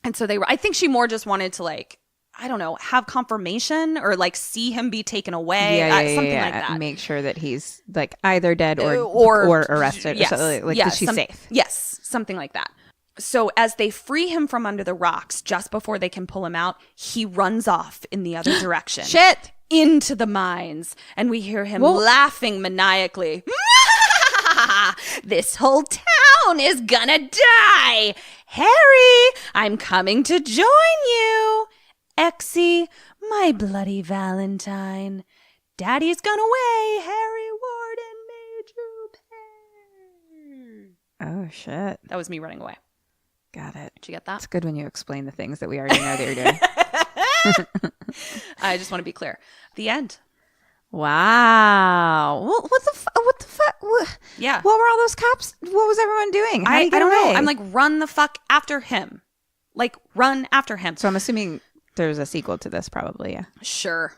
And so I think she more just wanted to like, I don't know, have confirmation or like see him be taken away. Something like that. Make sure that he's like either dead or arrested. Yes, or something. Like that she's safe. Yes, something like that. So as they free him from under the rocks, just before they can pull him out, he runs off in the other direction. Shit! Into the mines. And we hear him laughing maniacally. This whole town is gonna die. Harry, I'm coming to join you. Exie, my bloody Valentine. Daddy's gone away. Harry Warden made you pay. Oh, shit. That was me running away. Got it. Did you get that? It's good when you explain the things that we already know that you're doing. I just want to be clear. The end. Wow. What the fuck? Yeah. What were all those cops? What was everyone doing? I don't know. I'm like, run the fuck after him. Like, run after him. So I'm assuming there's a sequel to this, probably. Yeah. Sure.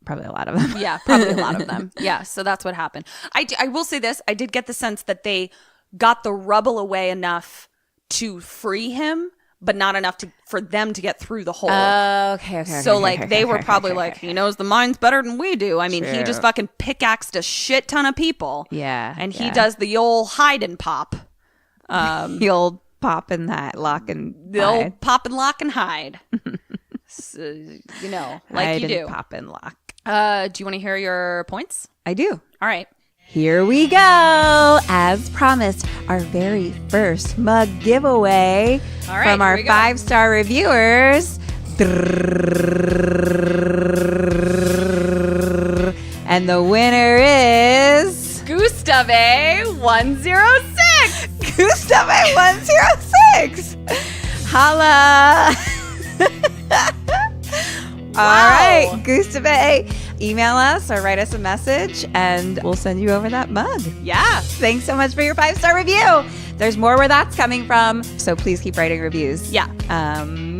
Probably a lot of them. Yeah, probably a lot of them. Yeah, so that's what happened. I will say this. I did get the sense that they got the rubble away enough to free him, but not enough for them to get through the hole. Okay. So like they were probably like, he knows the mines better than we do. I mean, he just fucking pickaxed a shit ton of people. Yeah. And he does the old hide and pop. The old pop and that lock and the hide. Old pop and lock and hide. So, you know, like hide you do. And pop and lock. Do you want to hear your points? I do. All right. Here we go. As promised, our very first mug giveaway from our 5-star reviewers. And the winner is Gustave 106. Gustave 106. Holla. All right, Gustave, email us or write us a message and we'll send you over that mug. Yeah. Thanks so much for your 5-star review. There's more where that's coming from, so please keep writing reviews. Yeah.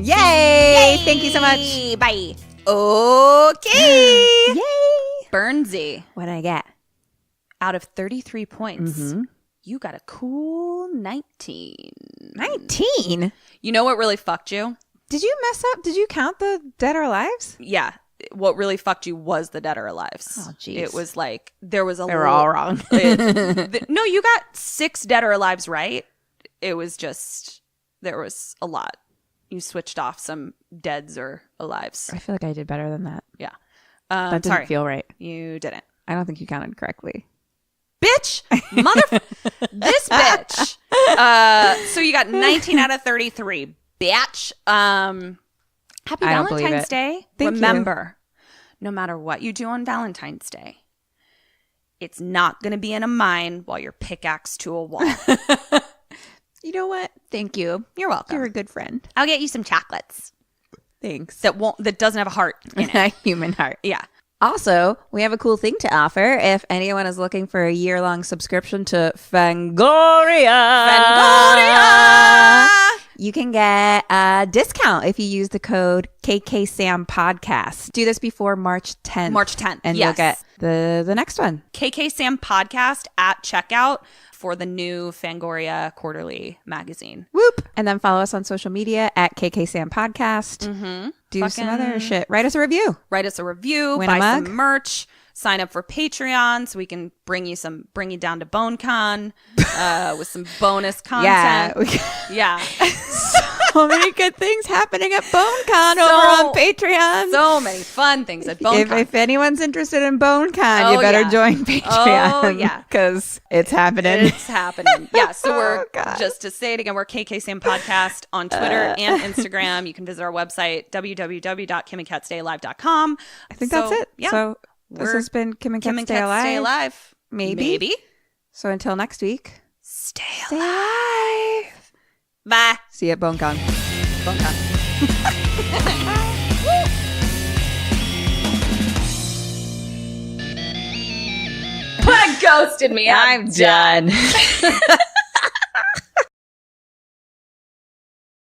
Yay! Thank you so much. Bye. Okay. Yay! Burnsy. What'd I get? Out of 33 points, you got a cool 19. 19? You know what really fucked you? Did you mess up? Did you count the dead or alives? Yeah. What really fucked you was the dead or alives. Oh, jeez. It was like, there was a They were all wrong. No, you got 6 dead or alives right. It was just, there was a lot. You switched off some deads or alives. I feel like I did better than that. Yeah. That didn't feel right. You didn't. I don't think you counted correctly. Bitch! This bitch! So you got 19 out of 33. Bitch. Happy Valentine's Day. Remember, no matter what you do on Valentine's Day, it's not going to be in a mine while you're pickaxed to a wall. You know what? Thank you. You're welcome. You're a good friend. I'll get you some chocolates. Thanks. That doesn't have a heart in it. A human heart. Yeah. Also, we have a cool thing to offer if anyone is looking for a year-long subscription to Fangoria. You can get a discount if you use the code kksampodcast. Do this before March 10th. March 10th, and you'll get the next one. kksampodcast at checkout for the new Fangoria quarterly magazine. Whoop. And then follow us on social media at kksampodcast. Do some other shit. Write us a review. Write us a review. Win buy a mug. some merch. Sign up for Patreon so we can bring you down to BoneCon with some bonus content. Yeah. So many good things happening at BoneCon over on Patreon. So many fun things at BoneCon. If anyone's interested in BoneCon, you better join Patreon. Oh, yeah. Because it's happening. It's happening. Yeah. So we're, just to say it again, we're KK Podcast on Twitter and Instagram. You can visit our website, www.kimandkatsstayalive.com. I think that's it. Yeah. So this has been Kim and Kat Stay Alive. Maybe. So until next week, stay alive. Bye. See you at BoneCon. BoneCon. Ghosted me. I'm done.